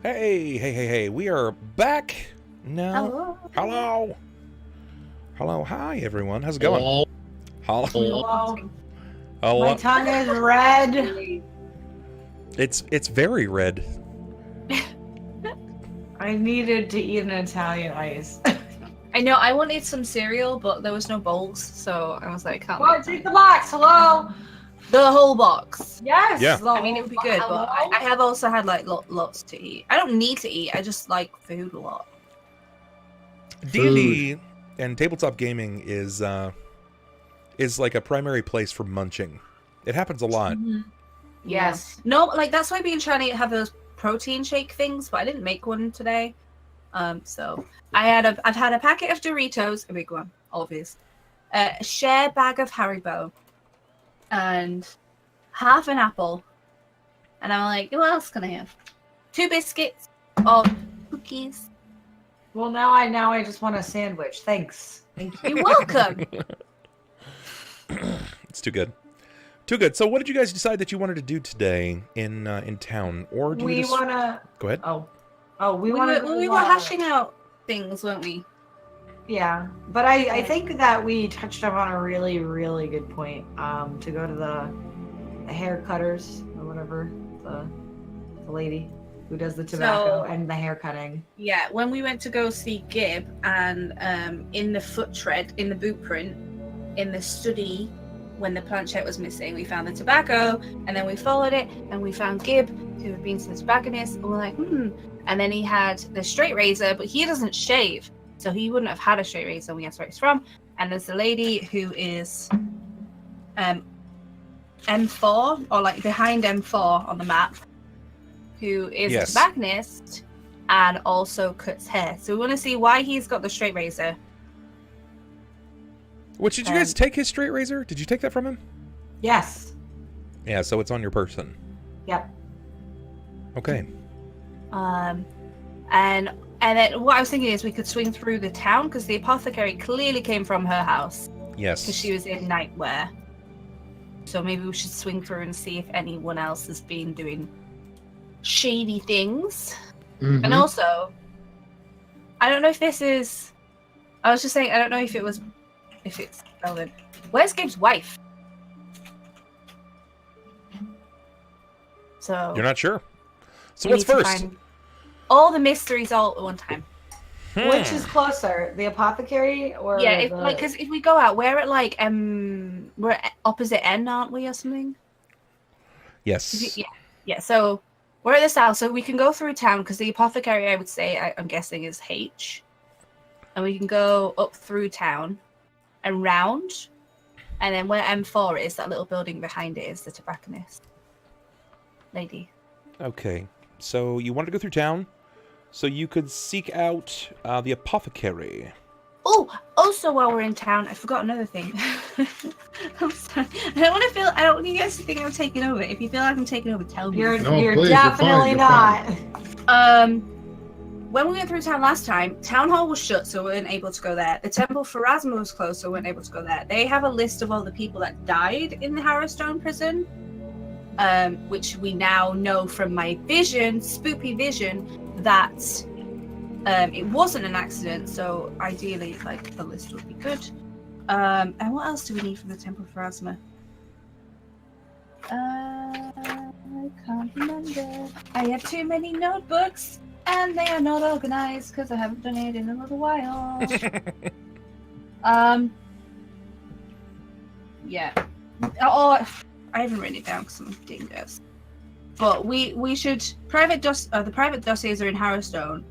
Hey, we are back now. Hello, hi everyone. How's it going? Hello. Oh, My tongue is red. it's very red. I needed to eat an Italian ice. I know, I wanted some cereal, but there was no bowls, so I was like, can't Well, make take the box. Hello. the whole box. Yes. Yeah. I mean, it would be good, but I have also had like lots to eat. I don't need to eat, I just like food a lot. D&D and tabletop gaming is like a primary place for munching. It happens a lot. Mm-hmm. Yes. Yeah. No, like that's why I've been trying to have those protein shake things, but I didn't make one today. So I've had a packet of Doritos, a big one, obvious. A share bag of Haribo, and half an apple. And I'm like, what else can I have? 2 biscuits or cookies. Well, now I just want a sandwich. Thanks. You're welcome. It's too good. Too good. So what did you guys decide that you wanted to do today in town? Or do you just... wanna Go ahead. we were hashing out things, weren't we? Yeah, but I think that we touched up on a really, really good point. To go to the hair cutters or whatever, the lady who does the tobacco and the hair cutting. Yeah, when we went to go see Gib, and in the foot tread, in the boot print, in the study, when the planchette was missing, we found the tobacco, and then we followed it, and we found Gib, who had been to the tobacconist, and we're like, And then he had the straight razor, but he doesn't shave, so he wouldn't have had a straight razor. We asked where he's from, and there's a lady who is M4, or like behind M4 on the map, who is a tobacconist and also cuts hair. So we want to see why he's got the straight razor. Which, did you guys take his straight razor? Did you take that from him? Yes. Yeah, so it's on your person. Yep. Okay. And then what I was thinking is we could swing through the town, because the apothecary clearly came from her house. Yes. Because she was in nightwear. So maybe we should swing through and see if anyone else has been doing shady things. Mm-hmm. And also, I don't know if this is... I was just saying, I don't know if it's relevant. Where's Gabe's wife? So You're not sure? So what's first? All the mysteries all at one time. Which is closer, the apothecary or because if we go out, we're at like we're at opposite end, aren't we, or something? Yes. Yeah. So we're at the south, so we can go through town, because the apothecary, I would say, I'm guessing, is H, and we can go up through town and round, and then where M4 is, that little building behind it, is the tobacconist lady. Okay, so you want to go through town, so you could seek out the apothecary. Oh, also while we're in town, I forgot another thing. I'm sorry. I don't want you guys to think I'm taking over. If you feel like I'm taking over, tell me. You're please, definitely you're not. When we went through town last time, town hall was shut, so we weren't able to go there. The temple for Pharasma was closed, so we weren't able to go there. They have a list of all the people that died in the Harrowstone prison, which we now know from my spoopy vision, that it wasn't an accident. So ideally, like, the list would be good. And what else do we need from the temple for Pharasma? I can't remember. I have too many notebooks. And they are not organized because I haven't done it in a little while. Yeah. Oh, I haven't written it down because I'm dingus. But we should the private dossiers are in Harrowstone.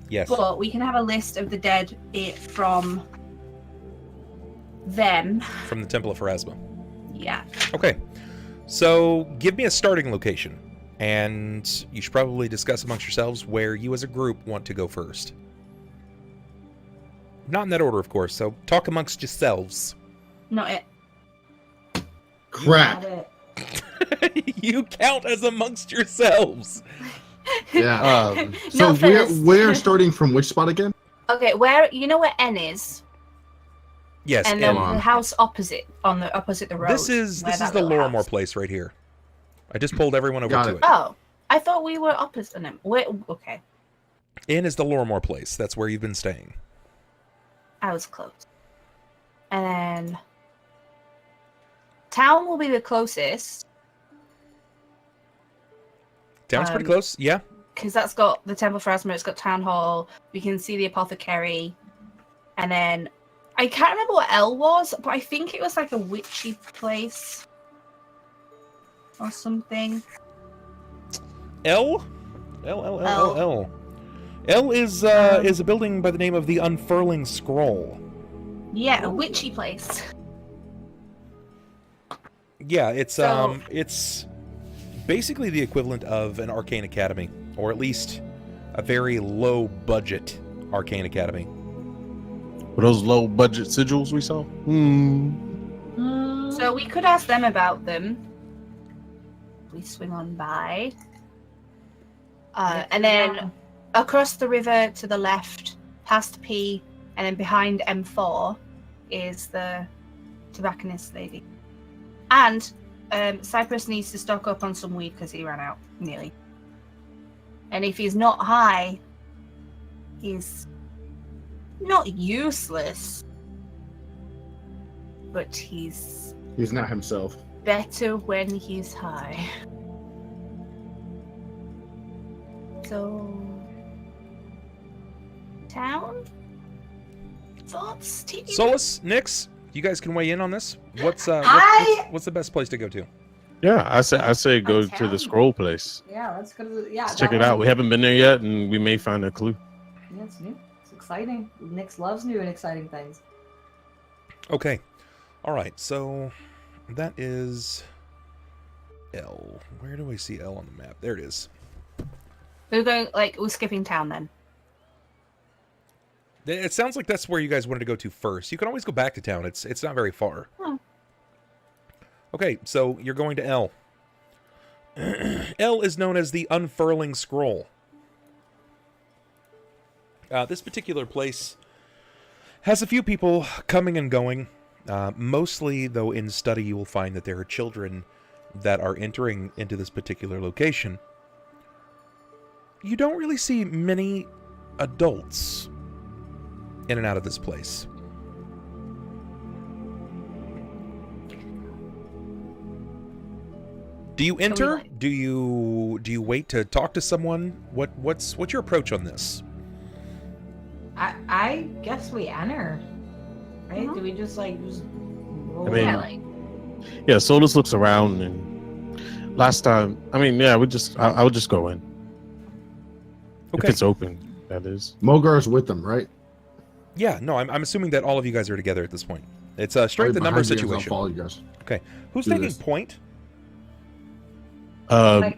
Yes. But we can have a list of the dead from them. From the Temple of Pharasma. Yeah. Okay. So give me a starting location. And you should probably discuss amongst yourselves where you as a group want to go first. Not in that order, of course, so talk amongst yourselves. Not it. Crap. You count as amongst yourselves. Yeah. No, we're starting from which spot again? Okay, where N is? Yes, and then the house opposite the road. This is the Lorimore place right here. I just pulled everyone over to it. Oh, I thought we were opposite him. Wait, okay. Inn is the Lormore place. That's where you've been staying. I was close. And then town will be the closest. Town's pretty close, yeah. Because that's got the Temple Pharasma, it's got Town Hall, we can see the Apothecary, and then I can't remember what L was, but I think it was like a witchy place or something. L? L is a building by the name of the Unfurling Scroll. Yeah, a witchy place. Yeah, it's So- it's basically the equivalent of an arcane academy, or at least a very low budget arcane academy. For those low budget sigils we saw? So we could ask them about them. We swing on by. And then across the river to the left, past P, and then behind M4 is the tobacconist lady. And Cypress needs to stock up on some weed because he ran out nearly. And if he's not high, he's not useless, but he's He's not himself. better when he's high. So, town thoughts? Solis, Nyx, you guys can weigh in on this. What's the best place to go to? Yeah, I say go to town? the scroll place. Yeah, let's go to Let's check it out. We haven't been there yet, and we may find a clue. Yeah, it's new. It's exciting. Nyx loves new and exciting things. Okay. All right. So that is L. Where do I see L on the map? There it is. We're skipping town then. It sounds like that's where you guys wanted to go to first. You can always go back to town. It's not very far. Oh. Okay, so you're going to L. L is known as the Unfurling Scroll. This particular place has a few people coming and going. Mostly, though, in study, you will find that there are children that are entering into this particular location. You don't really see many adults in and out of this place. Do you enter? Do you wait to talk to someone? What's your approach on this? I guess we enter. Right? Mhm. Do we just roll I mean, down? Yeah, Solis looks around, and last time, I would just go in. Okay. If it's open, that is. Mogar's with them, right? Yeah, no, I'm assuming that all of you guys are together at this point. It's a strength Right and numbers behind you guys, I'll situation. follow you guys. Okay, who's Do taking this. point? I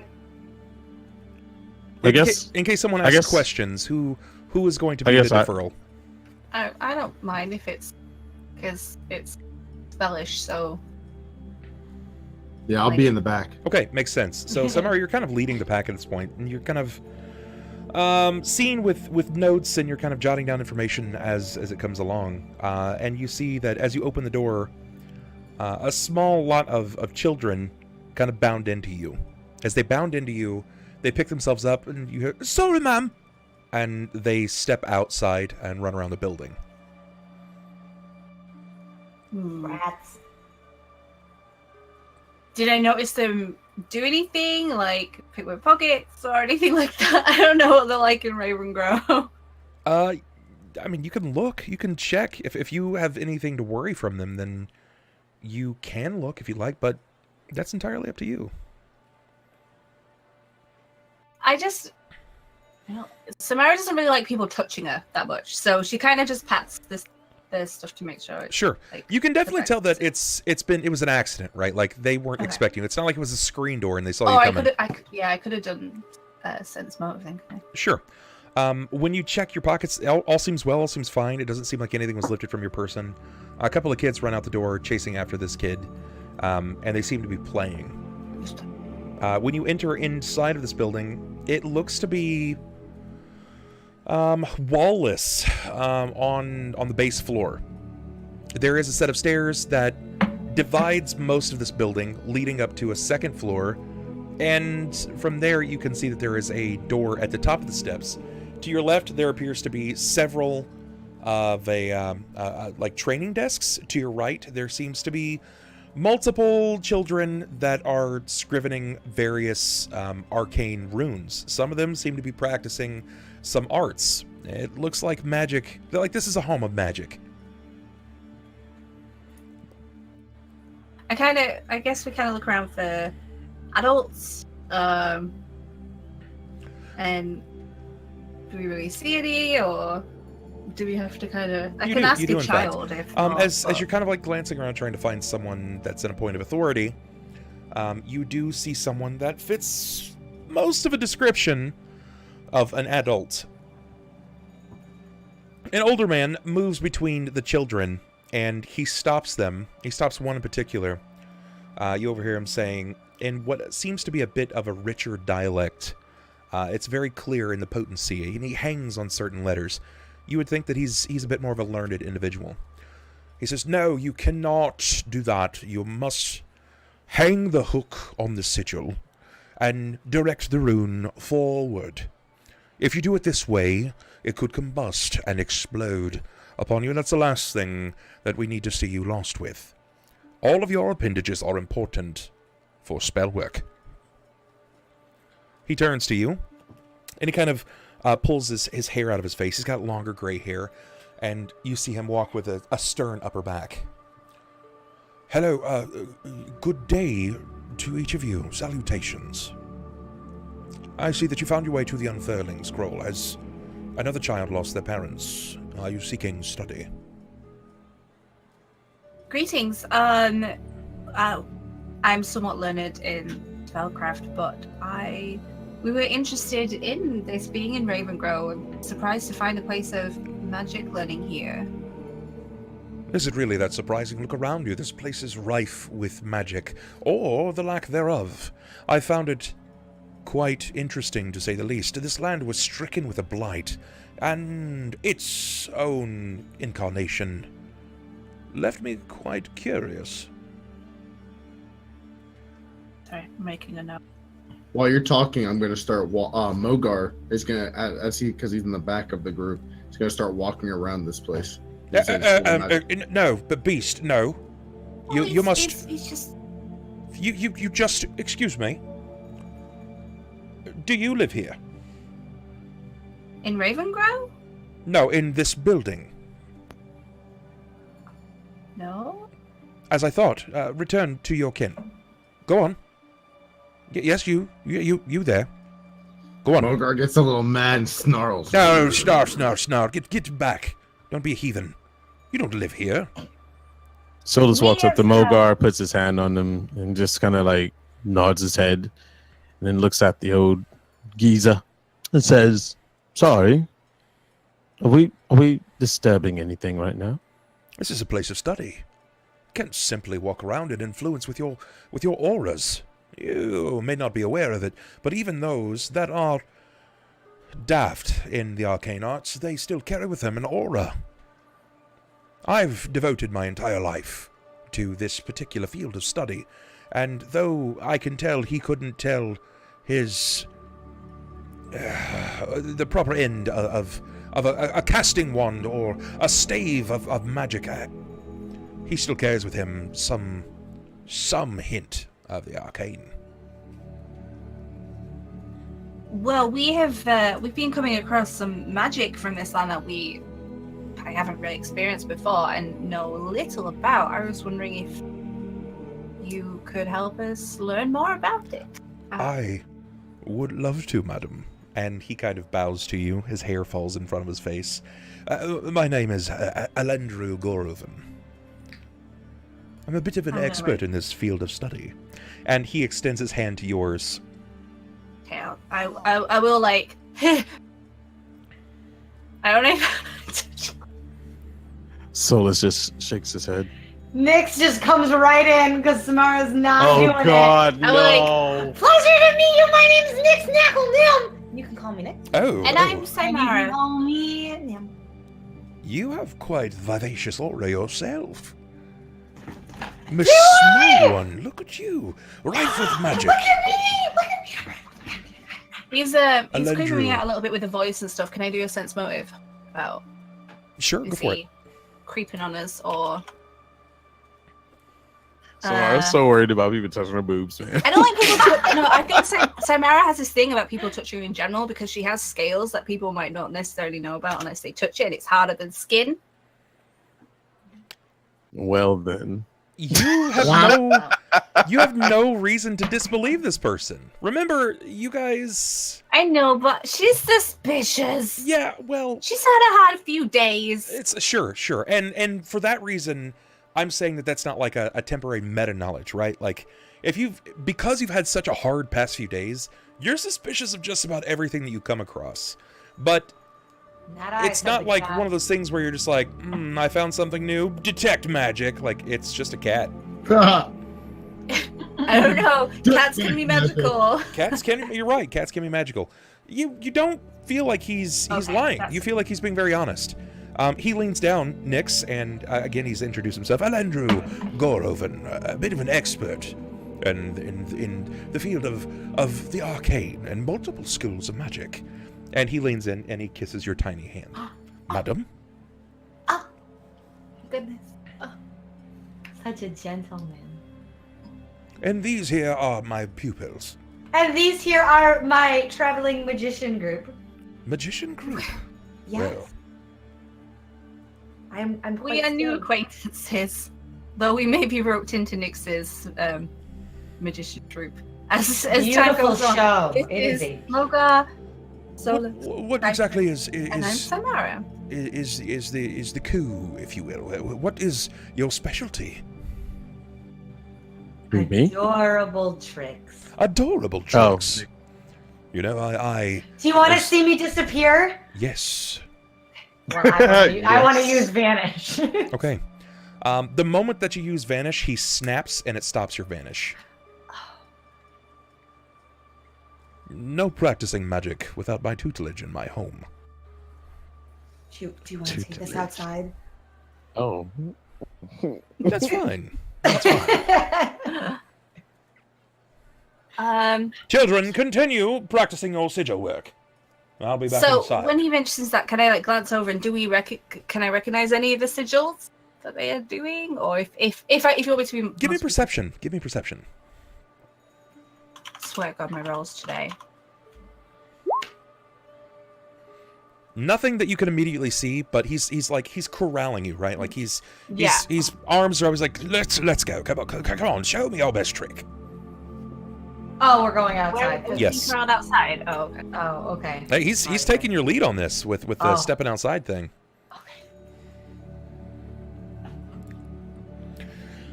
guess. In case someone I asks guess- questions, who is going to I be the guess I- deferral? I don't mind if it's because it's spellish, so Yeah, I'll be in the back. Okay, makes sense. So Symarra, you're kind of leading the pack at this point, and you're kind of seen with notes, and you're kind of jotting down information as it comes along. And you see that as you open the door, a small lot of children kind of bound into you. As they bound into you, they pick themselves up, and you hear, "Sorry, ma'am!" And they step outside and run around the building. Rats. Did I notice them do anything like pick my pockets or anything like that? I don't know what they're like in Raven Grove. I mean, you can look, you can check. If you have anything to worry from them, then you can look if you like, but that's entirely up to you. Symarra doesn't really like people touching her that much, so she kind of just pats the stuff to make sure. It's, Sure. like, You can definitely tell that protected. it was an accident, right? Like they weren't Okay. expecting it. It's not like it was a screen door and they saw Oh, you I coming. could have done sense motive thing. Sure. When you check your pockets, all seems well, all seems fine. It doesn't seem like anything was lifted from your person. A couple of kids run out the door chasing after this kid, and they seem to be playing. When you enter inside of this building, it looks to be wall-less on the base floor. There is a set of stairs that divides most of this building, leading up to a second floor And from there, you can see that there is a door at the top of the steps. To your left, there appears to be several of like training desks. To your right, there seems to be multiple children that are scrivening various arcane runes. Some of them seem to be practicing some arts. It looks like magic. Like this is a home of magic. I guess we kind of look around for adults. And do we really see any, or do we have to kind of? I can ask a child if not, as you're kind of like glancing around trying to find someone that's in a point of authority, you do see someone that fits most of a description of an adult. An older man moves between the children, and he stops them. He stops one in particular. You overhear him saying, in what seems to be a bit of a richer dialect, it's very clear in the potency, and he hangs on certain letters. You would think that he's a bit more of a learned individual. He says, "No, you cannot do that. You must hang the hook on the sigil and direct the rune forward. If you do it this way, it could combust and explode upon you, and that's the last thing that we need to see you lost with. All of your appendages are important for spell work." He turns to you, and he kind of pulls his hair out of his face. He's got longer gray hair, and you see him walk with a stern upper back. "Hello, good day to each of you. Salutations. I see that you found your way to the Unfurling scroll. As another child lost their parents, are you seeking study?" Greetings. I'm somewhat learned in spellcraft, but we were interested in this being in Ravengrow, and surprised to find a place of magic learning here. Is it really that surprising? Look around you. This place is rife with magic, or the lack thereof. I found it quite interesting, to say the least. This land was stricken with a blight, and its own incarnation left me quite curious. Sorry, I'm making a note. While you're talking, I'm going to start. Mogar is going to, because he's in the back of the group, he's going to start walking around this place. No, but Beast, no. You must. It's just. You just. Excuse me. Do you live here? In Ravengrow? No, in this building. No. As I thought. Return to your kin. Go on. Yes, you there. Go on. Mogar gets a little mad and snarls. No, snarl. Get back. Don't be a heathen. You don't live here. Solis walks up to Mogar, puts his hand on him, and just kind of like nods his head, and then looks at the old geezer and says, "Sorry, are we disturbing anything right now?" This is a place of study. You can't simply walk around and influence with your auras. You may not be aware of it, but even those that are daft in the arcane arts, they still carry with them an aura. I've devoted my entire life to this particular field of study, and though I can tell he couldn't tell his the proper end of a casting wand or a stave of magic, he still carries with him some hint of the arcane. Well, we've been coming across some magic from this land that I haven't really experienced before and know little about. I was wondering if you could help us learn more about it. I would love to, madam. And he kind of bows to you. His hair falls in front of his face. My name is Alendru Gorovan. I'm a bit of an expert in this field of study. And he extends his hand to yours. Okay, I will like. I don't know. Solis just shakes his head. Nyx just comes right in because Symarra's not doing it. Oh God, no! Like, pleasure to meet you. My name's Nyx Knackle. You can call me Nyx. Oh. And I'm And you Symarra. can call me Nim. You have quite vivacious aura yourself. Miss Small One, look at you. Rife with magic. Look at me! He's Alendru. creeping me out a little bit with the voice and stuff. Can I do a sense motive? About Sure, go is for it. he creeping on us or? So I'm so worried about people touching her boobs, man. I don't like people. No, I think Symarra has this thing about people touching her in general because she has scales that people might not necessarily know about unless they touch it, and it's harder than skin. Well then. You have no reason to disbelieve this person. Remember, you guys. I know, but she's suspicious. Yeah, well, She's had a hard few days. it's sure, and for that reason, I'm saying that that's not like a temporary meta knowledge, right? Like, because you've had such a hard past few days, you're suspicious of just about everything that you come across, but. It's not like one of those things where you're just like, I found something new. Detect magic. Like, it's just a cat. I don't know. Cats can be magical. Cats can. You're right. Cats can be magical. You don't feel like he's lying. You feel like he's being very honest. He leans down, Nyx, and again he's introduced himself. Elendru Gorovan, a bit of an expert, and in the field of the arcane and multiple schools of magic. And he leans in and he kisses your tiny hand. Madam? Oh, goodness. Such a gentleman. And these here are my pupils. And these here are my traveling magician group. Magician group? Yes. Well. I'm We quite are new skilled. acquaintances, though we may be roped into Nyx's magician group. As time Beautiful goes on. show. This It is is a Mogar, Solis, What exactly is and I'm Symarra. the coup, if you will? What is your specialty? Me? adorable tricks. Adorable tricks. You know, I Do you want to Yes. see me disappear? yes. Well, I want to use vanish. Okay. The moment that you use vanish, he snaps and it stops your vanish. No practicing magic without my tutelage in my home. Do you want to take this Tutelage. outside? Oh. That's fine. That's fine. Children, continue practicing your sigil work. I'll be back So inside. when he mentions that, can I glance over and can I recognize any of the sigils that they are doing, or if you want me to be Give me perception. Give me perception. I swear to God, my rolls today. Nothing that you can immediately see, but he's corralling you, right? Like he's Yeah. arms are always like, let's go, come on, show me your best trick. Oh, we're going outside. Where, Yes. around outside. Oh, okay. Oh, okay. Hey, he's taking your lead on this with the Oh. stepping outside thing.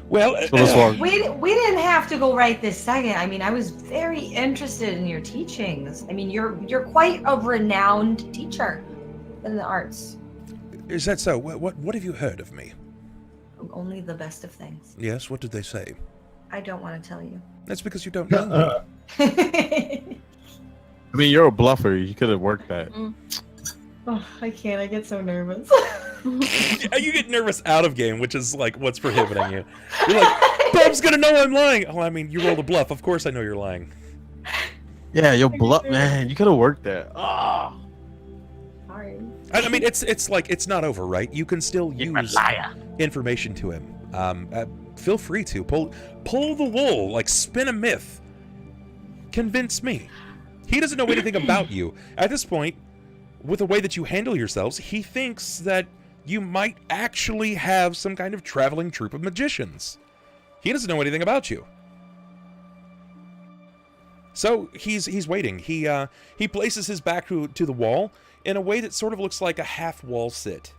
Well, So let's walk. We didn't have to go right this second. I mean, I was very interested in your teachings. I mean, you're quite a renowned teacher in the arts. is that so? What have you heard of me? Only the best of things. Yes, what did they say? I don't want to tell you. That's because you don't know me. I mean, you're a bluffer. You could have worked that. Oh, I can't. I get so nervous. You get nervous out of game, which is like what's prohibiting you. You're like, Bob's gonna know I'm lying. Oh, I mean, you rolled a bluff. Of course I know you're lying. Yeah, you're bluff, man. You could have worked that. Ah. Sorry. I mean, it's like it's not over, right? You can still use information to him. Feel free to pull the wool, like spin a myth. Convince me. He doesn't know anything about you at this point. With the way that you handle yourselves, he thinks that you might actually have some kind of traveling troupe of magicians. He doesn't know anything about you. So he's waiting. He places his back to the wall in a way that sort of looks like a half wall sit.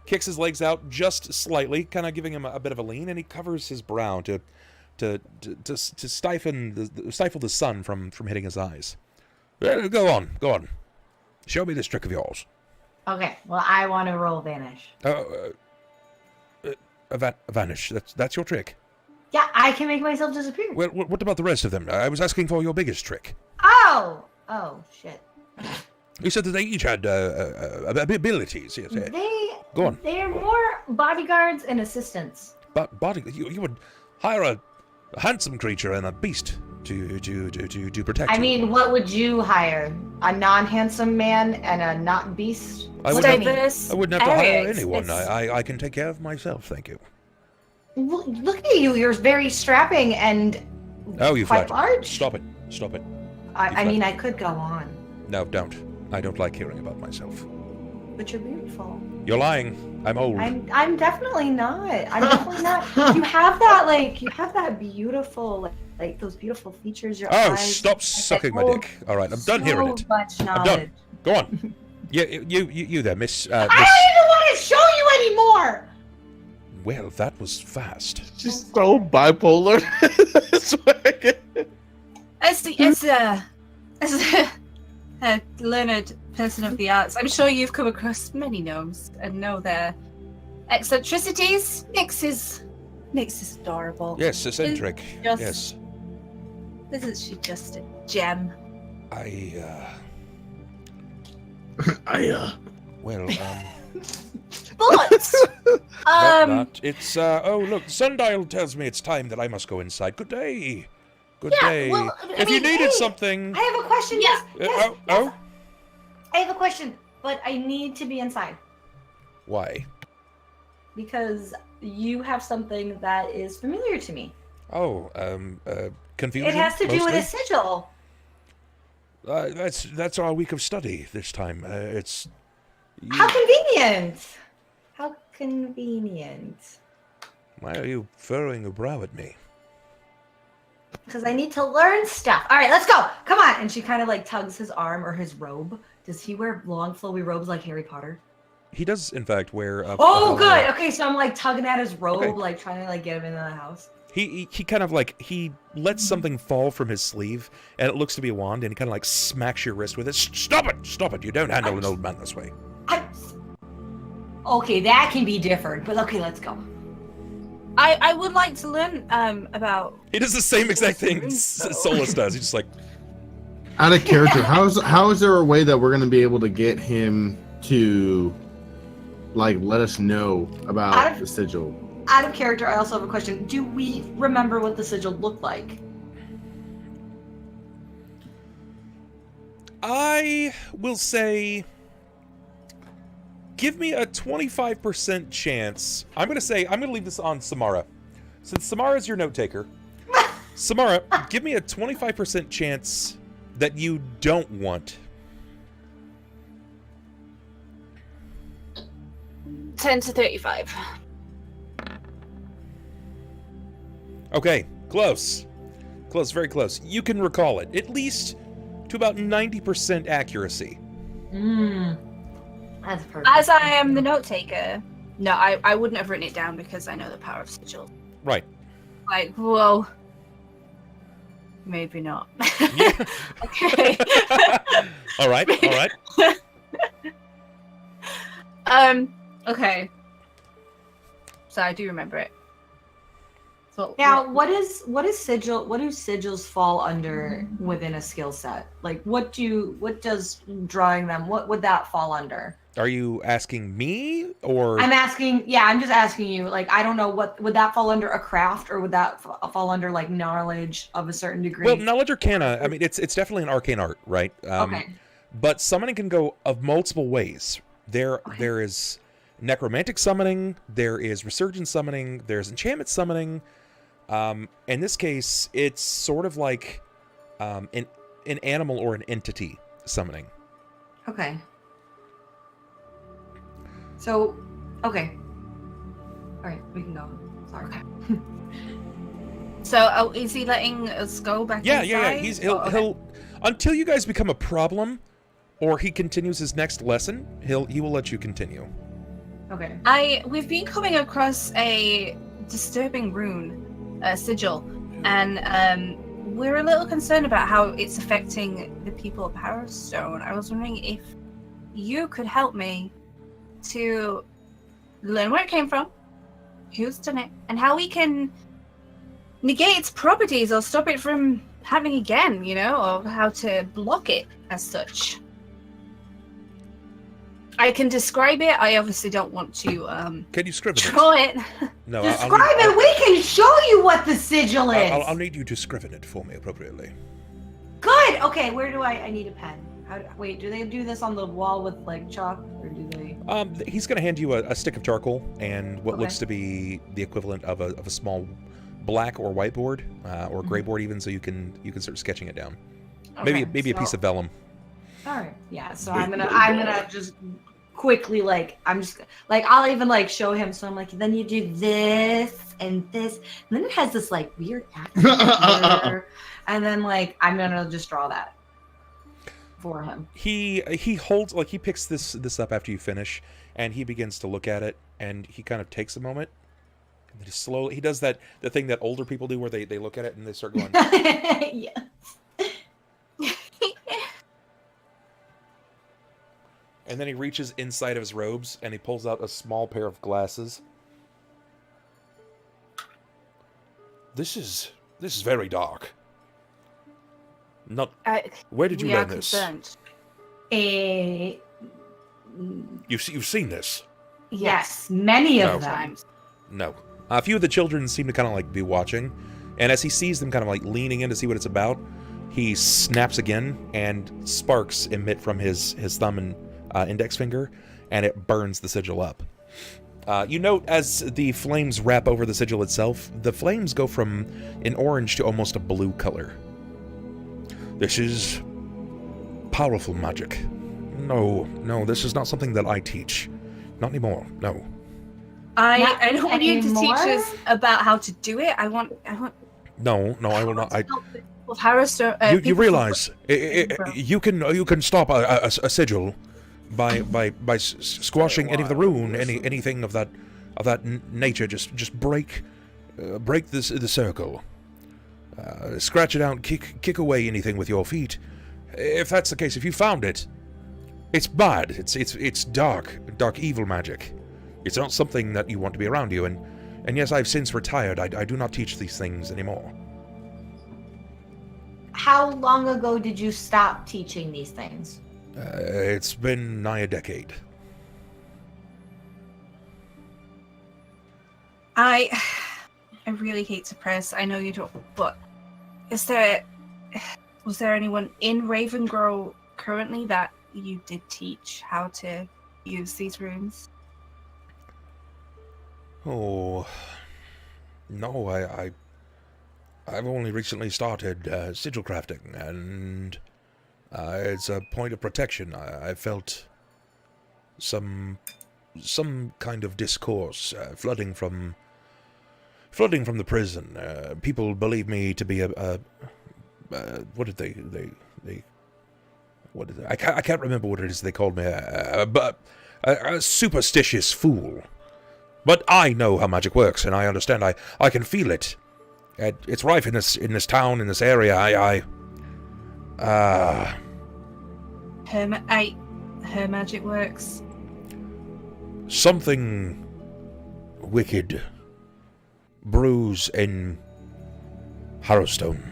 Kicks his legs out just slightly, kind of giving him a bit of a lean, and he covers his brow to stifle the sun from hitting his eyes. Go on. Show me this trick of yours. Okay. Well, I want to roll vanish. Vanish. That's your trick. Yeah, I can make myself disappear. Well, what about the rest of them? I was asking for your biggest trick. Oh shit. You said that they each had abilities. Yes. They Go on. They're more bodyguards and assistants. body. You would hire a handsome creature and a beast to protect you. I mean, what would you hire? A non-handsome man and a not beast? I What wouldn't do you mean? I wouldn't have to hire Areas. anyone. It's- I can take care of myself, thank you. Look at you. You're very strapping and Oh, you quite flat. large. Stop it. I mean, I could go on, No, don't. I don't like hearing about myself. but you're beautiful. You're lying. I'm old. I'm definitely not. I'm definitely not. You have that beautiful, like those beautiful features. Your Oh, eyes. stop sucking my hold dick. All right, I'm done hearing it. So much I'm knowledge. done. Go on. You there, Miss. I don't even want to show you anymore. Well, that was fast. She's so bipolar. As a learned person of the arts, I'm sure you've come across many gnomes and know their eccentricities. Nyx is adorable. Yes, eccentric. Just- Yes. Isn't she just a gem? Well, But not. It's oh look, sundial tells me it's time that I must go inside. Good day. Good day. well, I if you mean, needed hey, something. I have a question. Yes. Oh. I have a question, but I need to be inside Why? because you have something that is familiar to me. Oh, confusion. It has to do with a mostly? sigil. That's our week of study this time. It's. How convenient. How convenient. Why are you furrowing your brow at me? Because I need to learn stuff. All right, let's go. Come on. And she kind of like tugs his arm or his robe. Does he wear long, flowy robes like Harry Potter? He does, in fact, wear a. Oh, a- good. Okay, so I'm like tugging at his robe, Okay. like trying to like get him into the house. He kind of like he lets something fall from his sleeve, and it looks to be a wand, and he kind of like smacks your wrist with it. Stop it! Stop it! You don't handle an old man this way. Okay, that can be different, but okay, let's go. I would like to learn about. He does the same exact thing Solis does. He's just like, Out of character, how is there a way that we're gonna be able to get him to like let us know about the sigil? Out of character, I also have a question. Do we remember what the sigil looked like? I will say, give me a 25% chance. I'm going to leave this on Symarra. Since Symarra is your note taker, Symarra, give me a 25% chance that you don't want. 10 to 35. Okay, close. Close, very close. You can recall it, at least to about 90% accuracy. That's perfect. As I am the note taker, no, I wouldn't have written it down because I know the power of sigil. Right. Like, whoa. Maybe not. Yeah. Okay. All right, all right. Okay. So I do remember it. So Now, what do sigils fall under within a skill set? Like, what does drawing them? What would that fall under? Are you asking me, or? I'm just asking you. Like, I don't know, what would that fall under, a craft, or would that fall under like knowledge of a certain degree? Well, knowledge arcana, I mean, it's definitely an arcane art, right? Okay. But summoning can go of multiple ways. There is necromantic summoning, there is resurgent summoning, there's enchantment summoning. In this case, it's sort of like an animal or an entity summoning. Okay. So, okay. All right, we can go. Sorry. Okay. So, is he letting us go back Yeah. inside? He'll until you guys become a problem, or he continues his next lesson. He will let you continue. Okay. We've been coming across a disturbing rune, a sigil, and we're a little concerned about how it's affecting the people of Powerstone. I was wondering if you could help me to learn where it came from, who's done it, and how we can negate its properties or stop it from happening again, or how to block it as such. I can describe it. I obviously don't want to Can you scribble draw it. No, Describe it. We can show you what the sigil is. I'll need you to scriven it for me appropriately. Good. Okay, where do I need a pen? Wait, do they do this on the wall with like chalk, or do they? He's going to hand you a stick of charcoal and what Okay. looks to be the equivalent of a small black or whiteboard, or gray board even, so you can start sketching it down. Okay, Maybe a piece of vellum. All right. Yeah. So I'm gonna just quickly I'll even like show him. So I'm like, then you do this and this, and then it has this like weird accent here. And then like I'm gonna just draw that for him. He holds, like, he picks this up after you finish, and he begins to look at it, and he kind of takes a moment, and then he does the thing that older people do where they look at it and they start going. Yeah. And then he reaches inside of his robes and he pulls out a small pair of glasses. This is very dark. Where did you learn this? Concerned. You've seen this? Yes, many of No. them. Times. No. A few of the children seem to kind of like be watching, and as he sees them kind of like leaning in to see what it's about, he snaps again, and sparks emit from his thumb and index finger, and it burns the sigil up. You note as the flames wrap over the sigil itself, the flames go from an orange to almost a blue color. This is powerful magic. No, this is not something that I teach. Not anymore, no. I don't want you to anymore? teach us about how to do it. I want No, I will not. Well, Harrowstone. You people realize you can stop a sigil by squashing any of the rune, anything of that nature. Just break the circle, scratch it out, kick away anything with your feet. If that's the case, if you found it, it's bad. It's dark evil magic. It's not something that you want to be around you. And yes, I've since retired. I do not teach these things anymore. How long ago did you stop teaching these things? It's been nigh a decade. I really hate to press. I know you don't, but was there anyone in Ravengrow currently that you did teach how to use these runes? Oh, no, I've only recently started sigil crafting, and it's a point of protection. I felt some kind of discourse flooding from the prison. People believe me to be what did I can't remember what it is they called me, but a superstitious fool. But I know how magic works, and I understand. I can feel it. It's rife in this town, in this area. Her magic works. Something wicked brews in Harrowstone,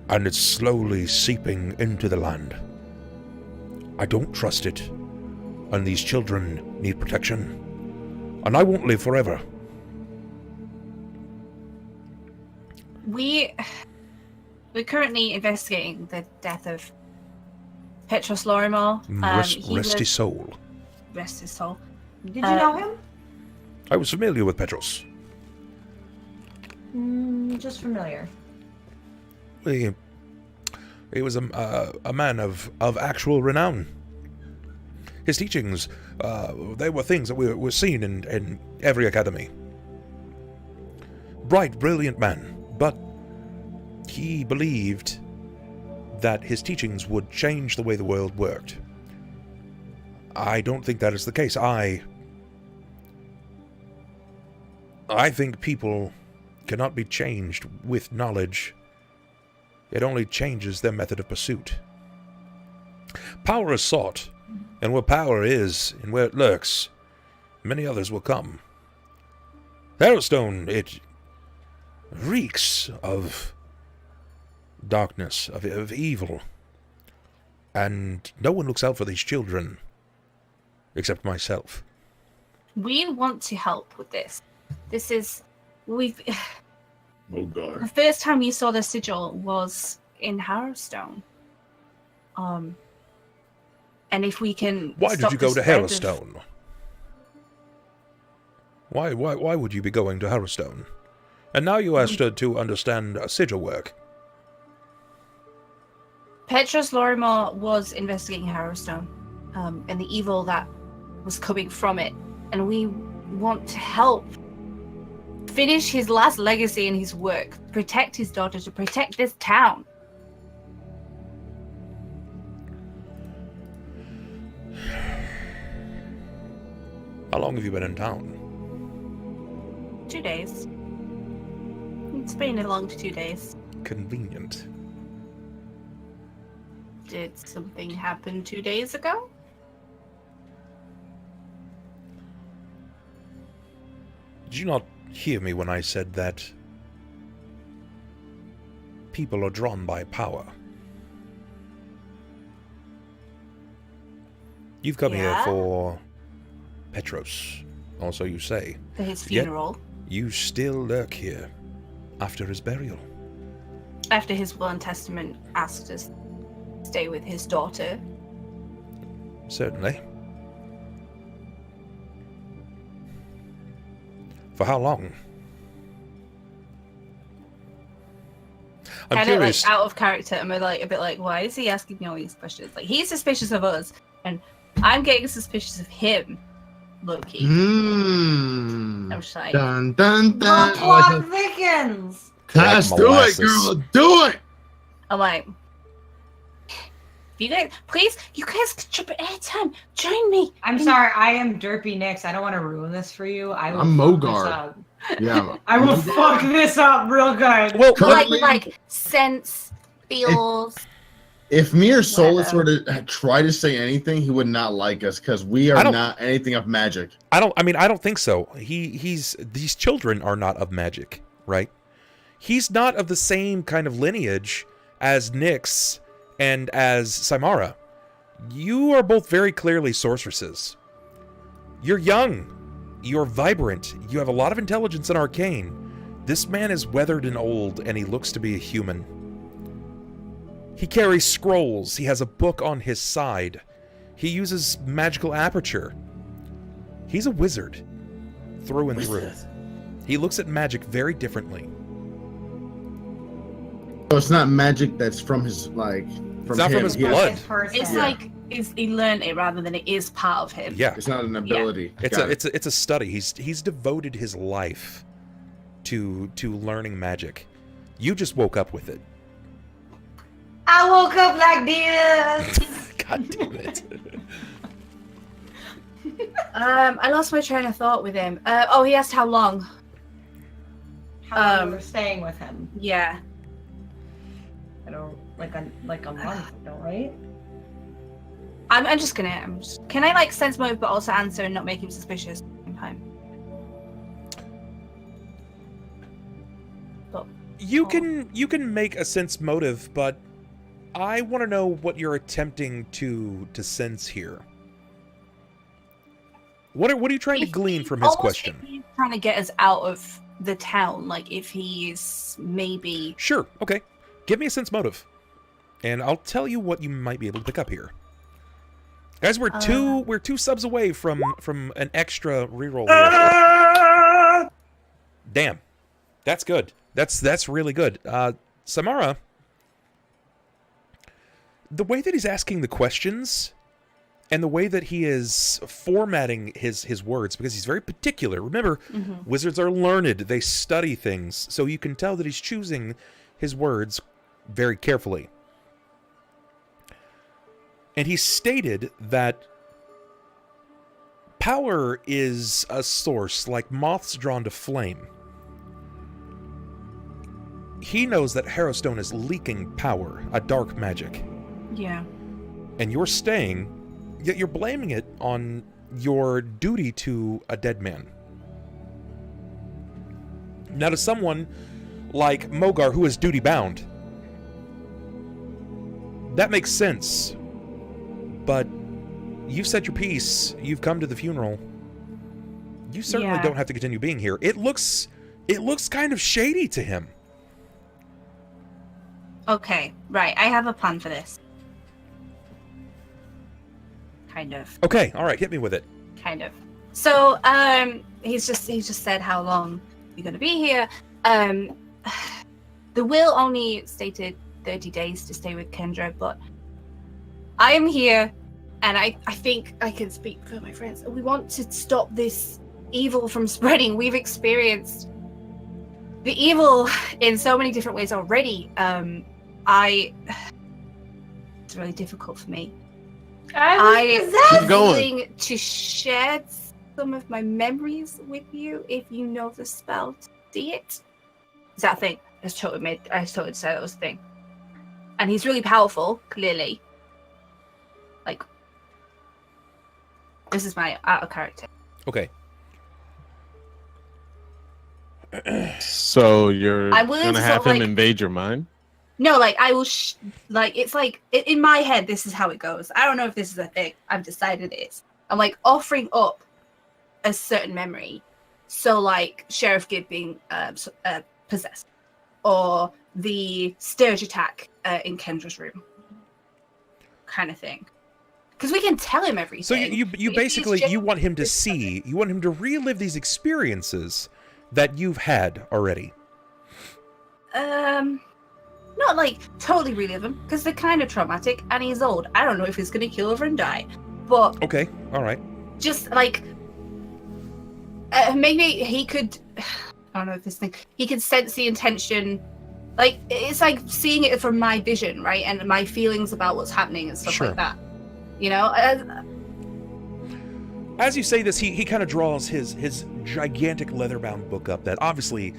and it's slowly seeping into the land. I don't trust it, and these children need protection, and I won't live forever. We're currently investigating the death of Petros Lorimar. Rest his soul. Rest his soul. Did you know him? I was familiar with Petros. Just familiar. He was a man of actual renown. His teachings, they were things that were seen in every academy. Bright, brilliant man, but he believed that his teachings would change the way the world worked. I don't think that is the case. I think people cannot be changed with knowledge. It only changes their method of pursuit. Power is sought, and where power is, and where it lurks, many others will come. Harrowstone, it reeks of darkness, of evil, and no one looks out for these children. except myself. We want to help with this. The Mogar. first time you saw the sigil was in Harrowstone. And if we can Why stop did you go the to spread of- Harrowstone? Why would you be going to Harrowstone? And now you asked her to understand sigil work. Petros Lorimore was investigating Harrowstone, and the evil that was coming from it, and we want to help finish his last legacy in his work, protect his daughter, to protect this town. How long have you been in town? 2 days. It's been a long 2 days. Convenient. Did something happen 2 days ago? Did you not hear me when I said that people are drawn by power? You've come here Yeah? for Petros, or so you say. For his Yet- funeral. You still lurk here after his burial. After his will and testament asked us to stay with his daughter. Certainly. For how long? I'm Kind of curious. like out of character, and we're like a bit like, why is he asking me all these questions? Like, he's suspicious of us, and I'm getting suspicious of him, Loki. Hmm. I'm just like, Dun dun The dun. plot thickens. Cass, Like do it, molasses. girl. Do it. I'm like, you guys, please, you guys can jump at airtime. Join me. I'm sorry, I am Derpy Nix. I don't want to ruin this for you. I will I'm fuck this Mogar. up. Yeah. I will fuck this up real good. well, Like sense, feels. If me or Solis Whatever. were to try to say anything, he would not like us because we I are don't- not anything of magic. I don't think so. These children are not of magic, right? He's not of the same kind of lineage as Nyx and as Symarra. You are both very clearly sorceresses. You're young. You're vibrant. You have a lot of intelligence and arcane. This man is weathered and old, and he looks to be a human. He carries scrolls. He has a book on his side. He uses magical aperture. He's a wizard, through and through. He looks at magic very differently. So it's not magic that's from his like. It's not him. from his He has- blood. This person. It's Yeah. like he learned it rather than it is part of him. Yeah, It's not an ability. it's Got it. a study. He's devoted his life to learning magic. You just woke up with it. I woke up like this. God damn it. I lost my train of thought with him. He asked how long. How long you were staying with him? Yeah. I don't like a month, don't right? I'm just gonna. Can I like sense motive, but also answer and not make him suspicious at the same time? You can make a sense motive, but I want to know what you're attempting to sense here. What are you trying to glean from his Almost question? if he's trying to get us out of the town, like if he's maybe. Sure. Okay. Give me a sense motive, and I'll tell you what you might be able to pick up here. Guys, we're two subs away from an extra reroll. Damn, that's good. That's really good. Symarra, the way that he's asking the questions and the way that he is formatting his words, because he's very particular. Remember, wizards are learned. They study things. So you can tell that he's choosing his words very carefully. And he stated that power is a source like moths drawn to flame. He knows that Harrowstone is leaking power, a dark magic. Yeah. And you're staying, yet you're blaming it on your duty to a dead man. Now, to someone like Mogar, who is duty-bound, that makes sense. But you've said your piece. You've come to the funeral. You certainly Yeah. don't have to continue being here. It looks kind of shady to him. Okay, right. I have a plan for this. Kind of. Okay, all right, hit me with it. Kind of. So, he's just said how long you're gonna be here. The will only stated 30 days to stay with Kendra, but I am here, and I think I can speak for my friends. We want to stop this evil from spreading. We've experienced the evil in so many different ways already. It's really difficult for me. I'm willing to share some of my memories with you if you know the spell to see it. Is that a thing? I totally said that was a thing. And he's really powerful, clearly. Like, this is my out of character. Okay. So you're I'm willing gonna to have sort him of, like- invade your mind? No, like, I will, it's like, in my head, this is how it goes. I don't know if this is a thing. I've decided it is. I'm, like, offering up a certain memory. So, like, Sheriff Gibb being possessed. Or the Sturge attack in Kendra's room. Kind of thing. Because we can tell him everything. So you basically, you want him to see, you want him to relive these experiences that you've had already. Not like totally relive them, because they're kind of traumatic, and he's old. I don't know if he's gonna kill over and die, but Okay, all right. just like maybe he could. I don't know if this thing. He could sense the intention. Like it's like seeing it from my vision, right, and my feelings about what's happening and stuff Sure. like that. You know. As you say this, he kind of draws his gigantic leather-bound book up that obviously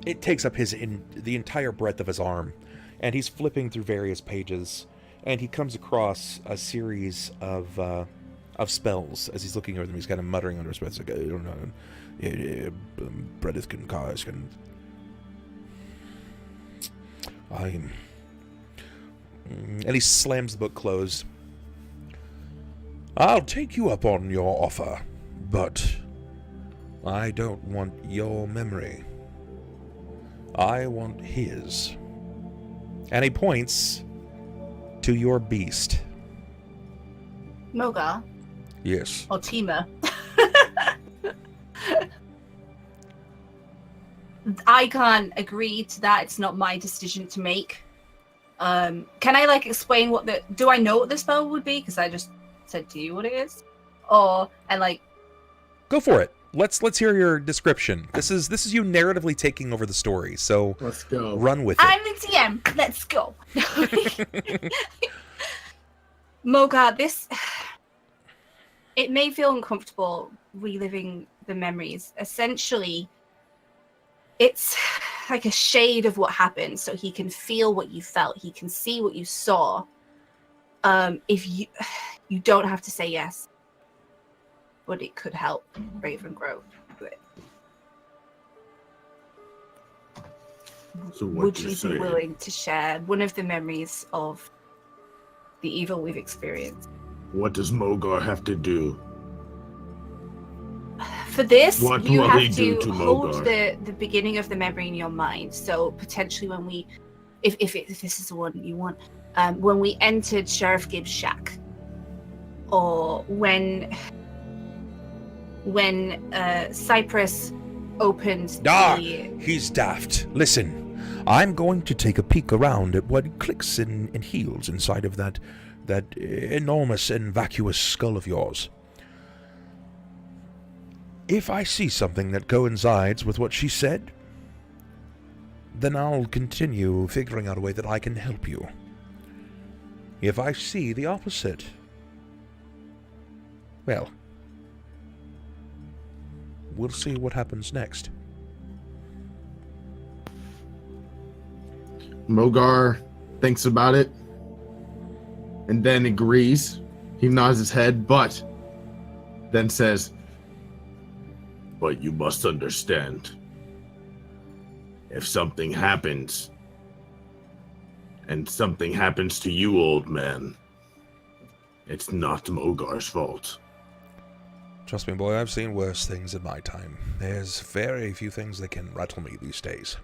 it takes up the entire breadth of his arm, and he's flipping through various pages, and he comes across a series of spells. As he's looking over them, he's kind of muttering under his breath, like, I don't know, breath can cause can. And he slams the book closed. I'll take you up on your offer, but I don't want your memory. I want his. And he points to your beast. Mogar Yes. or Tima. I can't agree to that. It's not my decision to make. Can I like explain do I know what the spell would be? Because I just said to you what it is. Go for it. Let's hear your description. This is you narratively taking over the story. So Let's go. run with it. I'm the DM. Let's go. Mogar, it may feel uncomfortable reliving the memories. Essentially, it's like a shade of what happened, so he can feel what you felt. He can see what you saw. If you don't have to say yes, but it could help Raven grow. So Would you be willing to share one of the memories of the evil we've experienced? What does Mogar have to do? For this, What you will have he do to to hold Mogar? the beginning of the memory in your mind. So potentially when we, if this is the one you want, when we entered Sheriff Gibbs' shack, or when Cypress opened He's daft. Listen, I'm going to take a peek around at what clicks and heals inside of that enormous and vacuous skull of yours. If I see something that coincides with what she said, then I'll continue figuring out a way that I can help you. If I see the opposite, well, we'll see what happens next. Mogar thinks about it and then agrees. He nods his head, but then says, but you must understand, if something happens, and something happens to you, old man, It's not Mogar's fault. Trust me, boy, I've seen worse things in my time. There's very few things that can rattle me these days.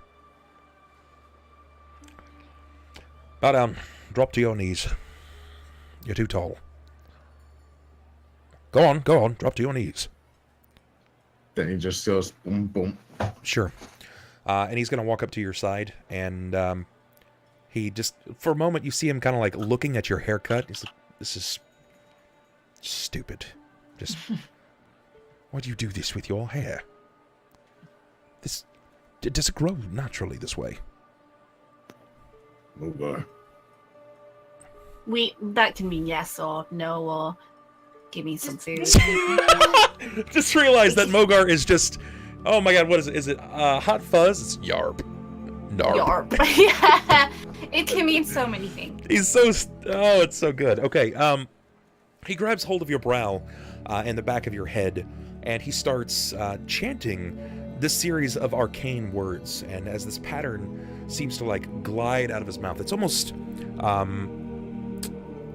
Bow down. Drop to your knees. You're too tall. Go on. Drop to your knees. Then he just goes boom, boom. Sure. And he's going to walk up to your side, and he just, for a moment, you see him kind of like looking at your haircut. He's like, this is stupid. Just, why do you do this with your hair? Does it grow naturally this way? Mogar. That can mean yes or no or give me some food. Just realized that Mogar is just, oh my god, what is it? Is it Hot Fuzz? It's Yarp. Narp. Yarp. Yeah. It can mean so many things. He's so, oh, it's so good. Okay, he grabs hold of your brow and the back of your head, and he starts chanting this series of arcane words. And as this pattern seems to like glide out of his mouth, it's almost,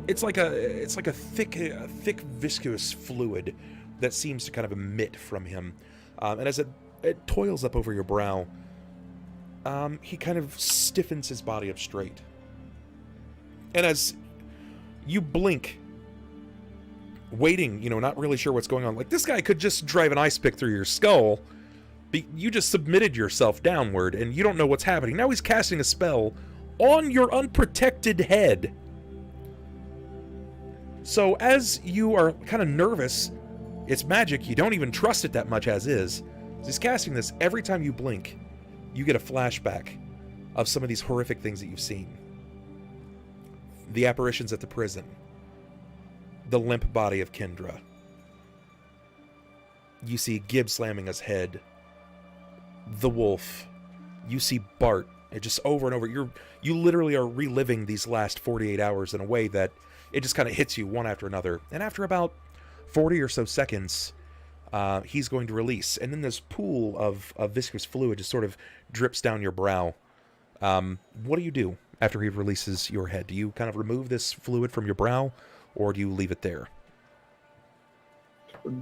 it's like a thick viscous fluid that seems to kind of emit from him. And as it toils up over your brow, he kind of stiffens his body up straight. And as you blink, waiting, not really sure what's going on, like this guy could just drive an ice pick through your skull. You just submitted yourself downward, and you don't know what's happening. Now he's casting a spell on your unprotected head. So as you are kind of nervous, it's magic, you don't even trust it that much as is. He's casting this every time you blink. You get a flashback of some of these horrific things that you've seen. The apparitions at the prison. The limp body of Kendra. You see Gib slamming his head. The wolf. You see Bart. It just over and over. You literally are reliving these last 48 hours in a way that it just kind of hits you one after another. And after about 40 or so seconds, he's going to release. And then this pool of viscous fluid just sort of drips down your brow. What do you do after he releases your head? Do you kind of remove this fluid from your brow, or do you leave it there?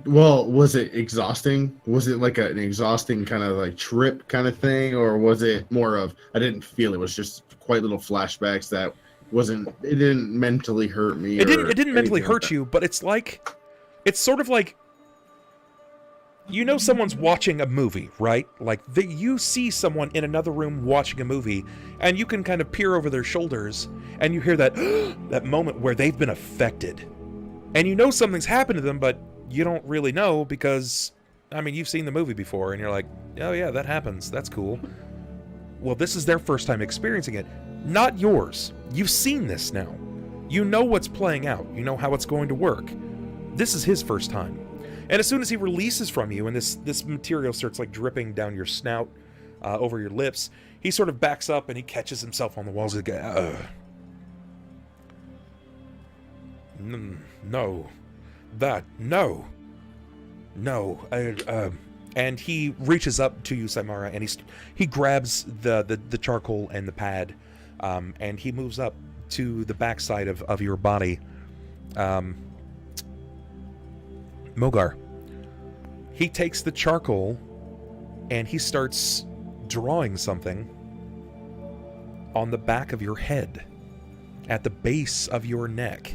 Well, was it exhausting? Was it like an exhausting kind of like trip kind of thing? Or was it more of, I didn't feel it was just quite little flashbacks that it didn't mentally hurt me? It didn't mentally hurt you, but it's sort of like, someone's watching a movie, right? Like, you see someone in another room watching a movie, and you can kind of peer over their shoulders, and you hear that that moment where they've been affected. And something's happened to them, but you don't really know because, you've seen the movie before, and you're like, oh yeah, that happens. That's cool. Well, this is their first time experiencing it. Not yours. You've seen this now. You know what's playing out. You know how it's going to work. This is his first time. And as soon as he releases from you, and this material starts like dripping down your snout, over your lips, he sort of backs up and he catches himself on the walls again. No. And he reaches up to you, Symarra, and he grabs the charcoal and the pad, and he moves up to the backside of your body. Mogar. He takes the charcoal and he starts drawing something on the back of your head, at the base of your neck.